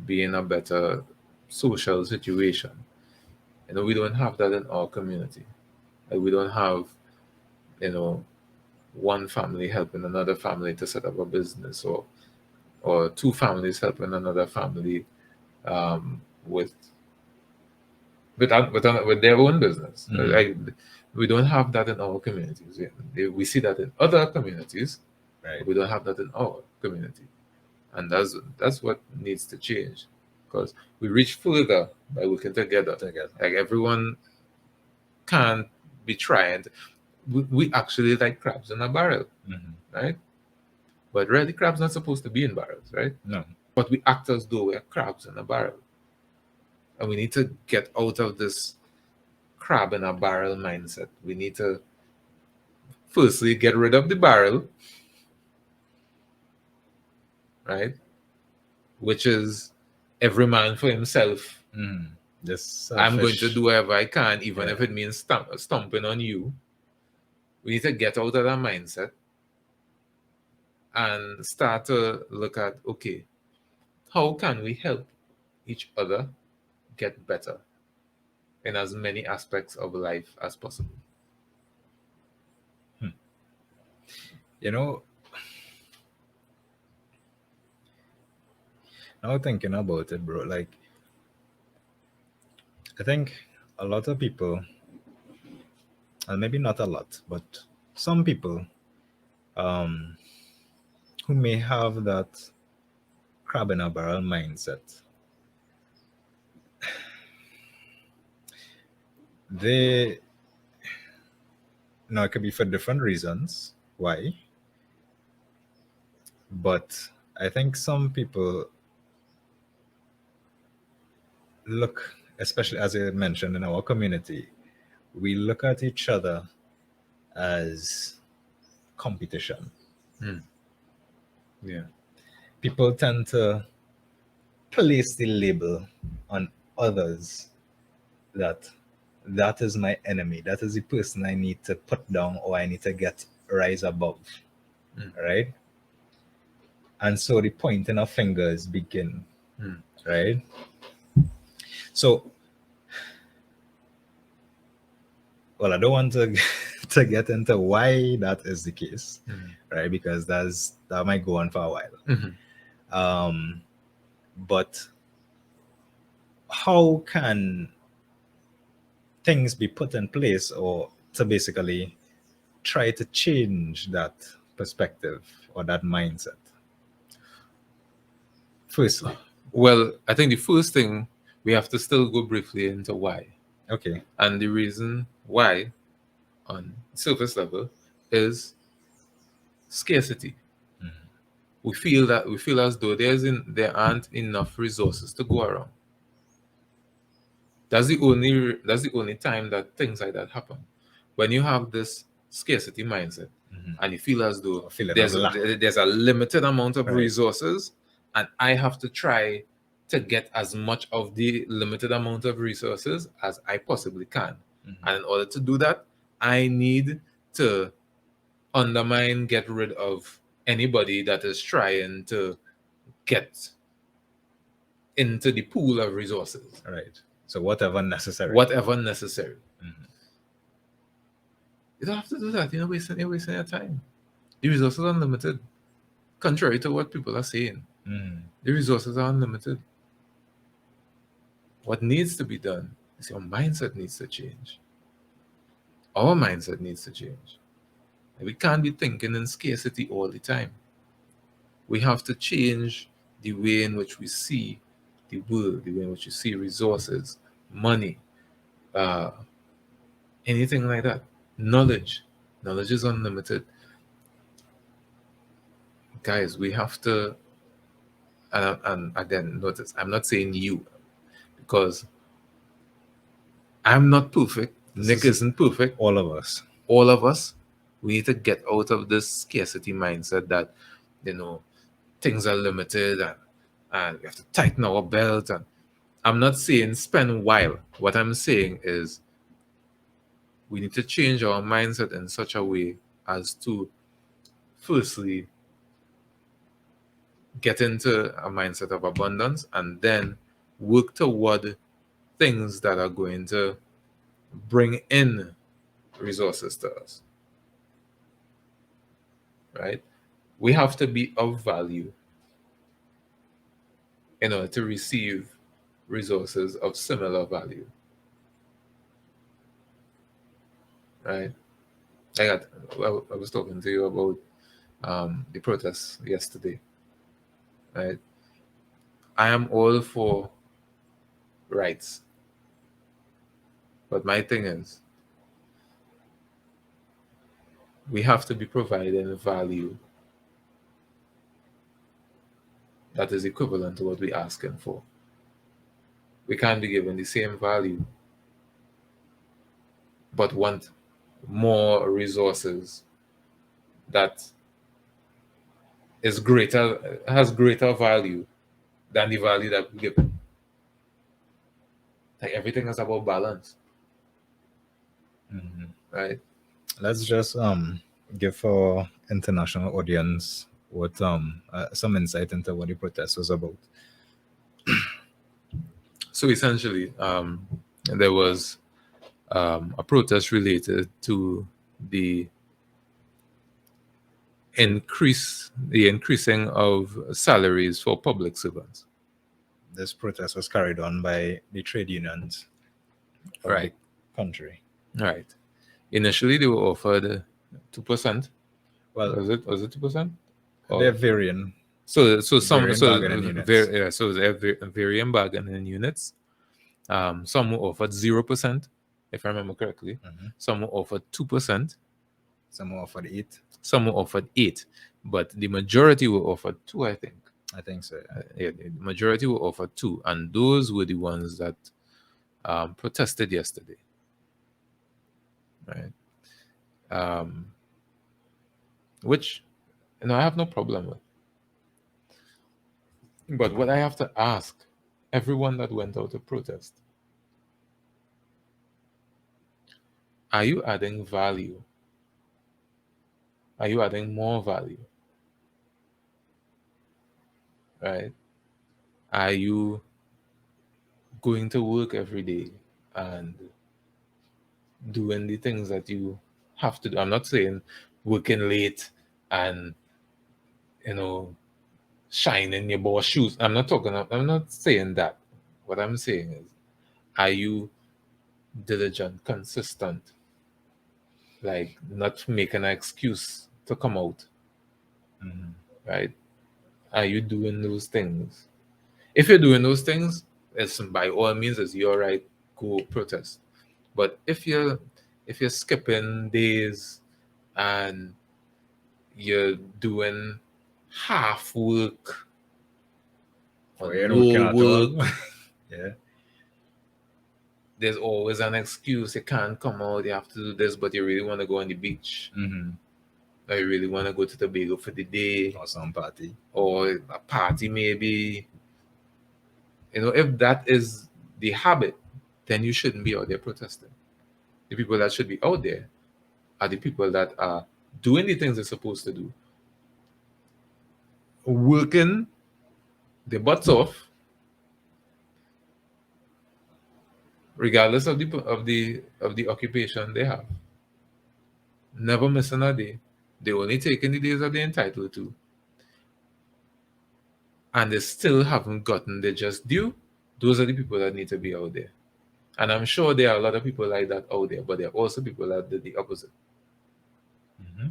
be in a better social situation. We don't have that in our community. Like, we don't have, you know, one family helping another family to set up a business, or two families helping another family um, with with their own business. We don't have that in our communities. We see that in other communities, Right. but we don't have that in our community, and that's what needs to change, because we reach further by working together. Like, everyone can't be trying. We actually like crabs in a barrel, Mm-hmm. right? But really, crabs not supposed to be in barrels, right? No. But we act as though we're crabs in a barrel, and we need to get out of this crab in a barrel mindset. We need to firstly get rid of the barrel, right? Which is every man for himself. Mm. Just I'm going to selfish. do whatever I can, even Yeah. if it means stomping on you. We need to get out of that mindset and start to look at, okay, how can we help each other get better in as many aspects of life as possible? You know, now thinking about it, bro, like, I think a lot of people, and maybe not a lot, but some people, um, who may have that crab in a barrel mindset, they, it could be for different reasons why, but I think some people look, especially as I mentioned in our community, we look at each other as competition. Yeah. People tend to place the label on others that that is my enemy, that is the person I need to put down or I need to get rise above, right? And so the pointing of fingers begin, right? So, well, I don't want to to get into why that is the case, right? Because that might go on for a while. But how can things be put in place or to basically try to change that perspective or that mindset? Firstly, Well, I think the first thing, we have to still go briefly into why. okay. And the reason why, on surface level, is scarcity. We feel as though there aren't enough resources to go around. That's the only time that things like that happen. When you have this scarcity mindset, and you feel as though Or feeling of lack. there's a limited amount of Right. resources, and I have to try to get as much of the limited amount of resources as I possibly can. And in order to do that, I need to undermine, get rid of anybody that is trying to get into the pool of resources. Right. So whatever necessary. Whatever necessary. You don't have to do that. You're wasting your time. The resources are unlimited. Contrary to what people are saying, the resources are unlimited. What needs to be done is your mindset needs to change. Our mindset needs to change. We can't be thinking in scarcity all the time. We have to change the way in which we see the world, the way in which you see resources, money, uh, anything like that. Knowledge. Knowledge is unlimited. Guys, we have to, and again, notice, I'm not saying you, because I'm not perfect. Nick isn't perfect. All of us. All of us, we need to get out of this scarcity mindset that, you know, things are limited, and we have to tighten our belt. And I'm not saying spend while. What I'm saying is we need to change our mindset in such a way as to, firstly, get into a mindset of abundance, and then work toward things that are going to bring in resources to us. Right? We have to be of value in order to receive resources of similar value. Right? I was talking to you about the protests yesterday. Right? I am all for rights, but my thing is, we have to be providing value that is equivalent to what we're asking for. We can't be given the same value but want more resources that is greater, has greater value than the value that we give. Like, everything is about balance. Mhm. Right? Let's just give our international audience what some insight into what the protest was about. So essentially, there was a protest related to the increasing of salaries for public servants. This protest was carried on by the trade unions of Right. the country. Right. Initially, they were offered 2%. Well, Was it 2%? they're varying. So Varying bargaining units. so there are varying bargaining units. Some were offered 0%, if I remember correctly. Mhm. Some were offered 2%. Some were offered 8. Some were offered 8, but the majority were offered 2, I think. I think so. Yeah, the majority were offered 2, and those were the ones that protested yesterday. Right. Which, I have no problem with. But what I have to ask everyone that went out to protest, are you adding value? Are you adding more value? Right? Are you going to work every day and doing the things that you have to do? I'm not saying working late and, shining your boss shoes. I'm not saying that. What I'm saying is, are you diligent, consistent, like not making an excuse to come out? Mhm. Right? Are you doing those things? If you're doing those things, it's by all means, it's your right, go protest. But if you're skipping days and you're doing half work or Oh, you're not no working at all. work, Yeah. there's always an excuse. You can't come out, you have to do this, but you really want to go on the beach, Mm-hmm. or you really want to go to Tobago for the day, Or some party. or a party maybe. If that is the habit, then you shouldn't be out there protesting. The people that should be out there are the people that are doing the things they're supposed to do, working their butts off, regardless of the occupation they have. Never missing a day. They only taking the days that they're entitled to, and they still haven't gotten their just due. Those are the people that need to be out there. And I'm sure there are a lot of people like that out there, but there are also people that did the opposite. Mm-hmm.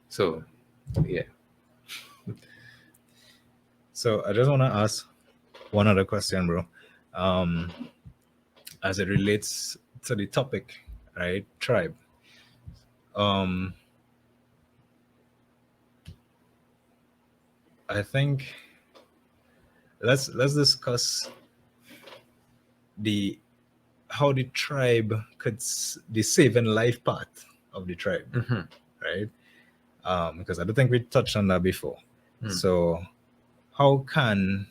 So, yeah. So I just want to ask one other question, bro. Um, as it relates to the topic, right? Tribe. Um, I think let's discuss the how the tribe could the saving life part of the tribe, Mm-hmm. right? Because I don't think we touched on that before. Mm. So how can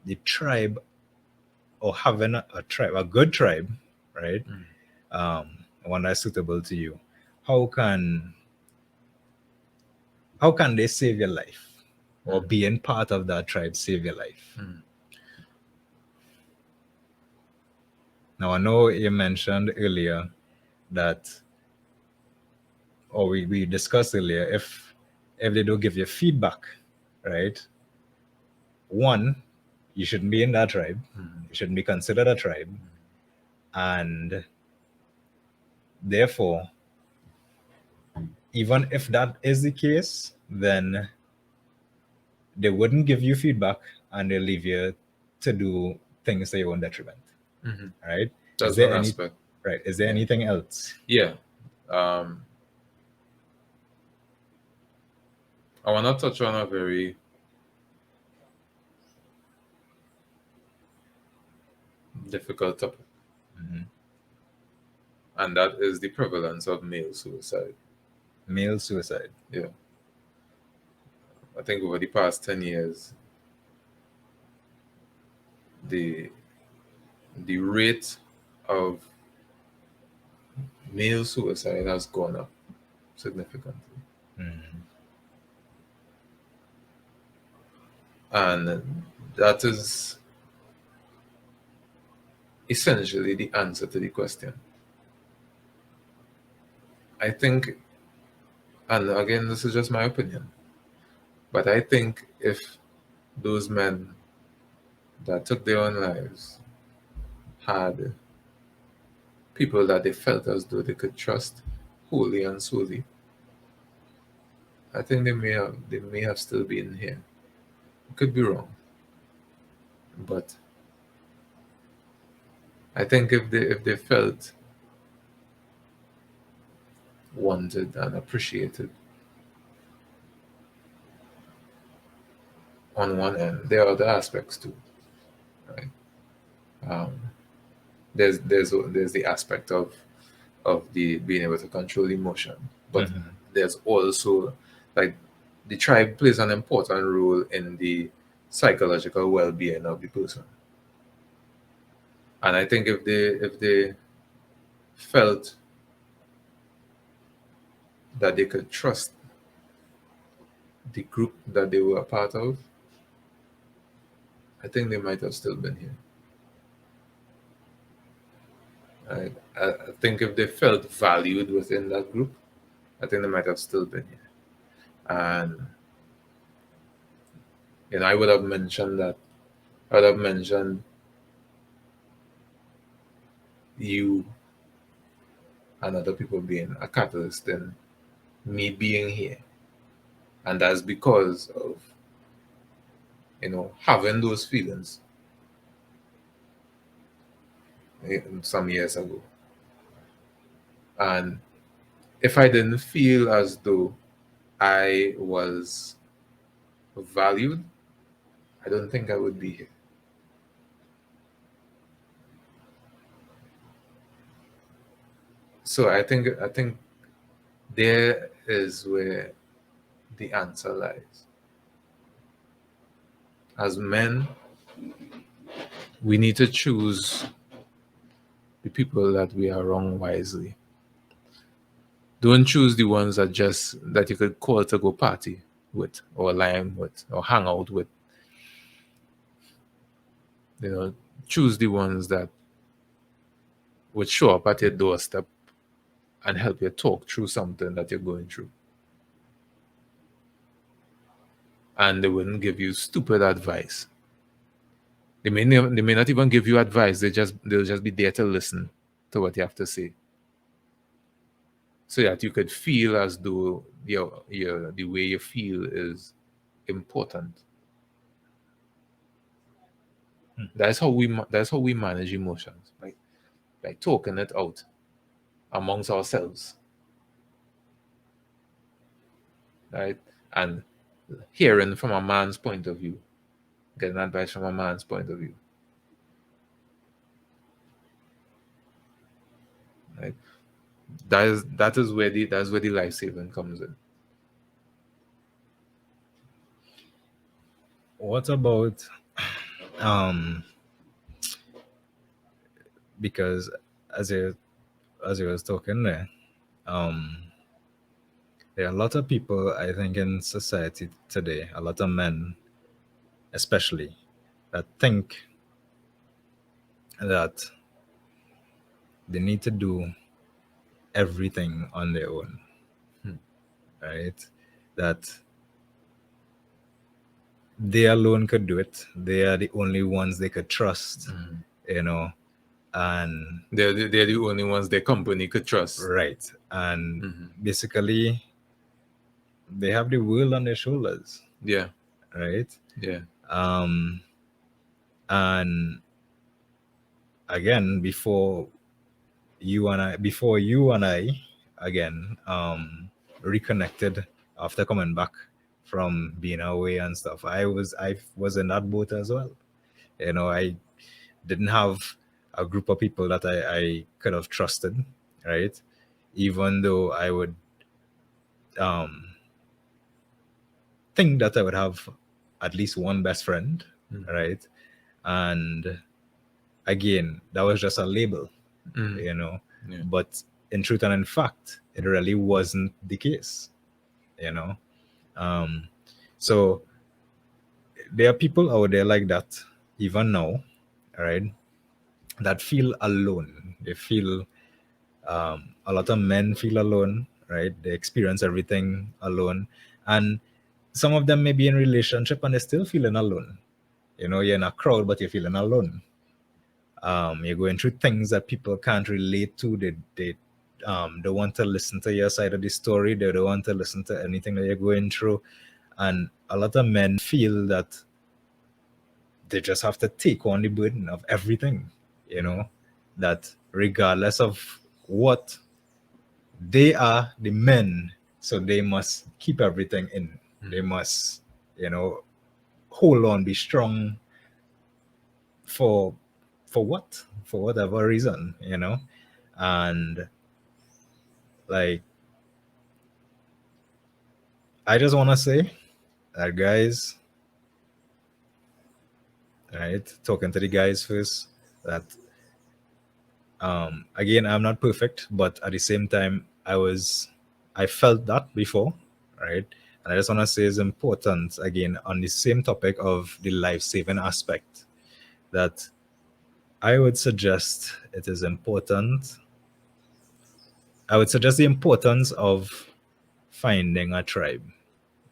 the tribe or having a tribe, a good tribe, right? Mm. One that's suitable to you. How can how can they save your life, or Mm. being part of that tribe save your life? Mm. Now I know you mentioned earlier that, or we discussed earlier, if they don't give you feedback, right? One, you shouldn't be in that tribe. Mm. You shouldn't be considered a tribe, and therefore, even if that is the case, then they wouldn't give you feedback and they'll leave you to do things to your own detriment. Mm-hmm. Right? Is That's there one any aspect. right? Is there Yeah. anything else? Yeah. Um, I want to touch on a very difficult topic, Mhm. and that is the prevalence of male suicide. Male suicide. Yeah. I think over the past 10 years, the the rate of male suicide has gone up significantly. Mhm. And that is essentially the answer to the question. I think, and again, this is just my opinion, but I think if those men that took their own lives had people that they felt as though they could trust wholly and solely, I think they may have still been here. I could be wrong, but I think if they felt wanted and appreciated on one end, there are other aspects too, right? Um, there's the aspect of the being able to control emotion, but Mhm. there's also like the tribe plays an important role in the psychological well-being of the person. And I think if they felt that they could trust the group that they were a part of, I think they might have still been here. I think if they felt valued within that group, I think they might have still been here. And I would have mentioned that. I would have mentioned you and other people being a catalyst in me being here, and that's because of having those feelings some years ago. And if I didn't feel as though I was valued, I don't think I would be here. So I think there is where the answer lies. As men, we need to choose the people that we are wrong wisely. Don't choose the ones that you could call to go party with, or lime with, or hang out with. Choose the ones that would show up at your doorstep and help you talk through something that you're going through. And they wouldn't give you stupid advice. They may not even give you advice. They'll just be there to listen to what you have to say, so that you could feel as though the way you feel is important. Hmm. That's how we manage emotions, by talking it out amongst ourselves, right? And hearing from a man's point of view, getting advice from a man's point of view, right? That's where the life saving comes in. What about um because as you as you was talking there, um there are a lot of people I think in society today, a lot of men especially, that think that they need to do everything on their own, Hmm. right? That they alone could do it. They are the only ones they could trust, you know, and They're the only ones their company could trust. right. And Hmm. basically, they have the world on their shoulders, Yeah, right? yeah. Um, and again, before you and I, again, reconnected after coming back from being away and stuff, I was in that boat as well. I didn't have a group of people that I could have trusted, right? Even though I would um, think that I would have at least one best friend, Mm. right? And again, that was just a label, Mm. you know. Yeah. But in truth and in fact, it really wasn't the case, you know. Um, so there are people out there like that, even now, right? That feel alone. They feel a lot of men feel alone, right? They experience everything alone, and some of them may be in relationship and they're still feeling alone. You're in a crowd, but you're feeling alone. You're going through things that people can't relate to. They don't want to listen to your side of the story. They don't want to listen to anything that you're going through. And a lot of men feel that they just have to take on the burden of everything, that regardless of what, they are the men, so they must keep everything in. They must, you know, hold on, be strong for what? For whatever reason. And like, I just want to say that, guys, right? Talking to the guys first, that again, I'm not perfect, but at the same time, I felt that before, right? And I just want to say it's important, again, on the same topic of the life saving aspect, that I would suggest it is important. I would suggest the importance of finding a tribe,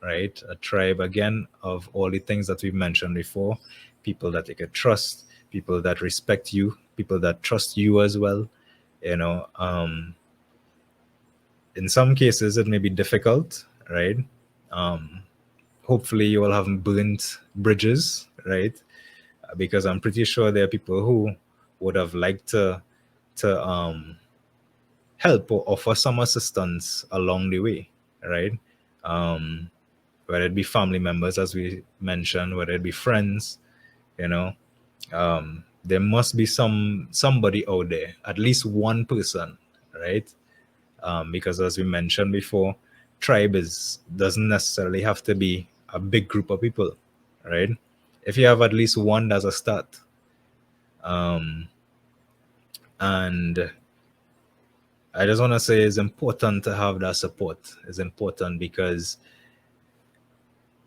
right? A tribe, again, of all the things that we've mentioned before: people that you can trust, people that respect you, people that trust you as well. You know, in some cases, it may be difficult, right? Um, Hopefully, you all haven't burnt bridges, right? Because I'm pretty sure there are people who would have liked to help or offer some assistance along the way, right? Um, Whether it be family members, as we mentioned, whether it be friends, you know, there must be somebody out there, at least one person, right? Because as we mentioned before, tribe doesn't necessarily have to be a big group of people, right? If you have at least one, that's a start. Um, and I just want to say it's important to have that support. It's important because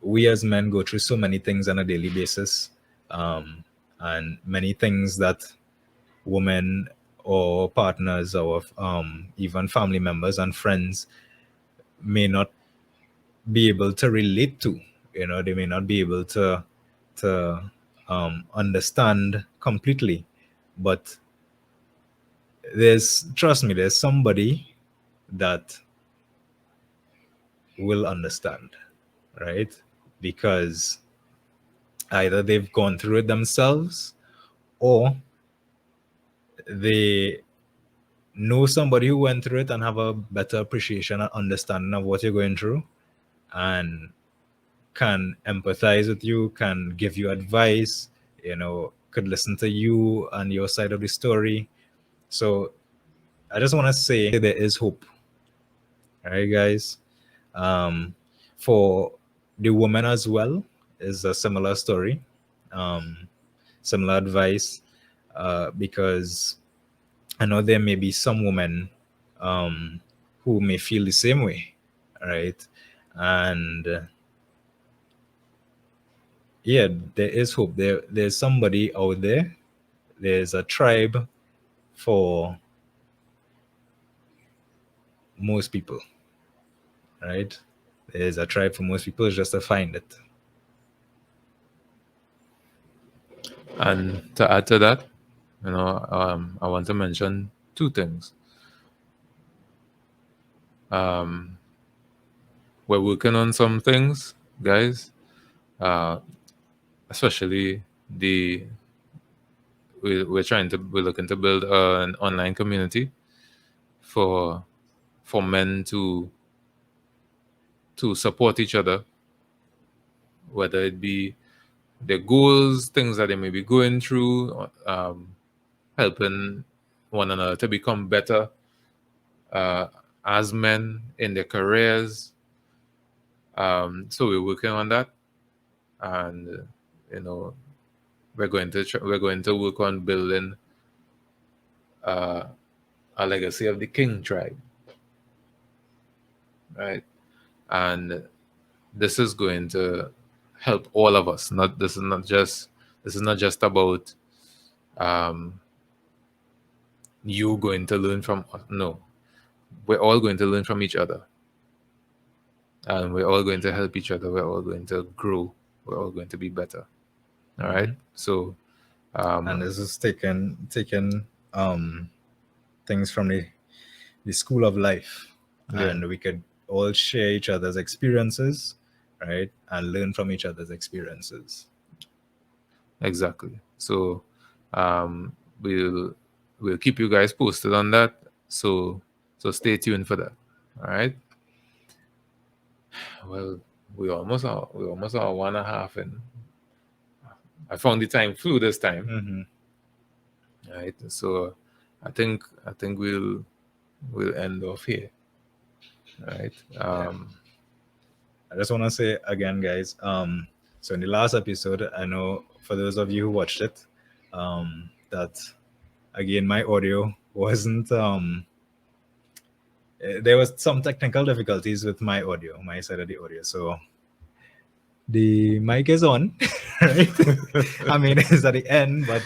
we as men go through so many things on a daily basis, and many things that women or partners or even family members and friends may not be able to relate to. They may not be able to understand completely, but trust me, there's somebody that will understand, right? because either they've gone through it themselves or they know somebody who went through it and have a better appreciation and understanding of what you're going through and can empathize with you, can give you advice, could listen to you and your side of the story. So I just want to say there is hope. All right, guys. For the woman as well is a similar story, um, similar advice, because I know there may be some women who may feel the same way, right? And yeah, there is hope. There's somebody out there. There's a tribe for most people, right? There's a tribe for most people. It's just to find it. And to add to that, I want to mention two things. Um, we're working on some things, guys. Uh, especially we're looking to build an online community for men to support each other, whether it be their goals, things that they may be going through, helping one another to become better uh, as men in their careers. So we're working on that, and you know we're going to work on building uh, a legacy of the King tribe, right? And this is going to help all of us. Not this is not just about um, you going to learn from us. No, we're all going to learn from each other, and we're all going to help each other. We're all going to grow. We're all going to be better. All right. So And this is taking things from the school of life, yeah, and we could all share each other's experiences, right, and learn from each other's experiences. exactly. So um, we'll we'll keep you guys posted on that. So stay tuned for that. All right. Well, we almost are 1.5 in. I found the time flew this time. Mm-hmm. Right. So I think we'll end off here. Right. Yeah. I just want to say again, guys. So in the last episode, I know for those of you who watched it, that again my audio wasn't. There was some technical difficulties with my audio, my side of the audio. So the mic is on, right? I mean, it's at the end, but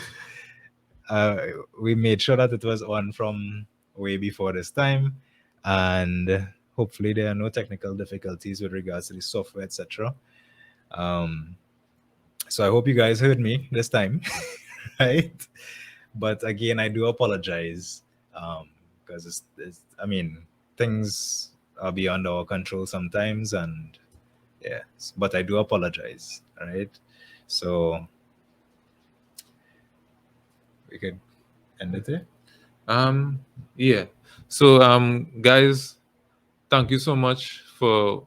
uh, we made sure that it was on from way before this time, and hopefully there are no technical difficulties with regards to the software, etc. Um, so I hope you guys heard me this time, right? But again, I do apologize because I mean, things are beyond our control sometimes, and yeah, but I do apologize, right? So we could end it there. Yeah. So guys, thank you so much for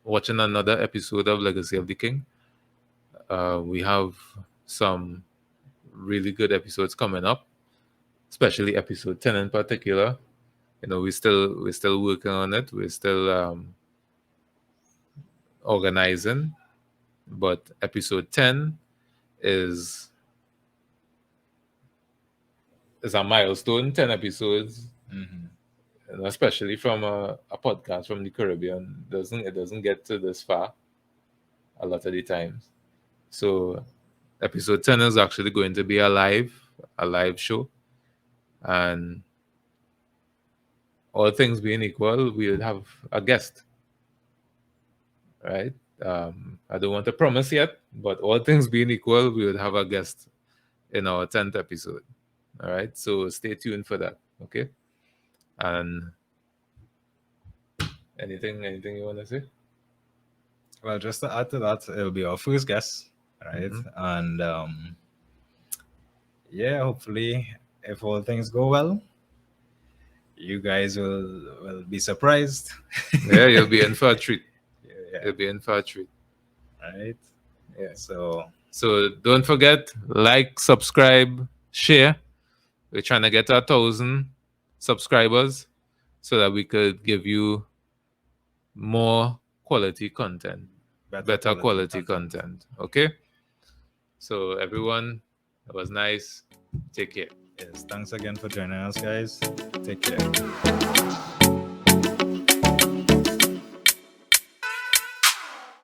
watching another episode of Legacy of the King. We have some really good episodes coming up, especially episode 10 in particular. We're still working on it. We're still organizing, but episode 10 is is a milestone. 10 episodes, Mm-hmm. and especially from a podcast from the Caribbean, doesn't get to this far a lot of the times. So episode 10 is actually going to be a live show, and all things being equal, we'll have a guest, right? I don't want to promise yet, but all things being equal, we would have a guest in our 10th episode. All right, so stay tuned for that. Okay, and anything you want to say? Well, just to add to that, it'll be our first guest, right? Mhm. And yeah, hopefully, if all things go well, you guys will be surprised. Yeah, you'll be in for a treat. Yeah, You'll be in for a treat. right. Yeah. So So don't forget, like, subscribe, share. We're trying to get to 1,000 subscribers so that we could give you more quality content, better better quality quality content. content. Okay? So, everyone, it was nice. Take care. Yes, thanks again for joining us, guys. Take care.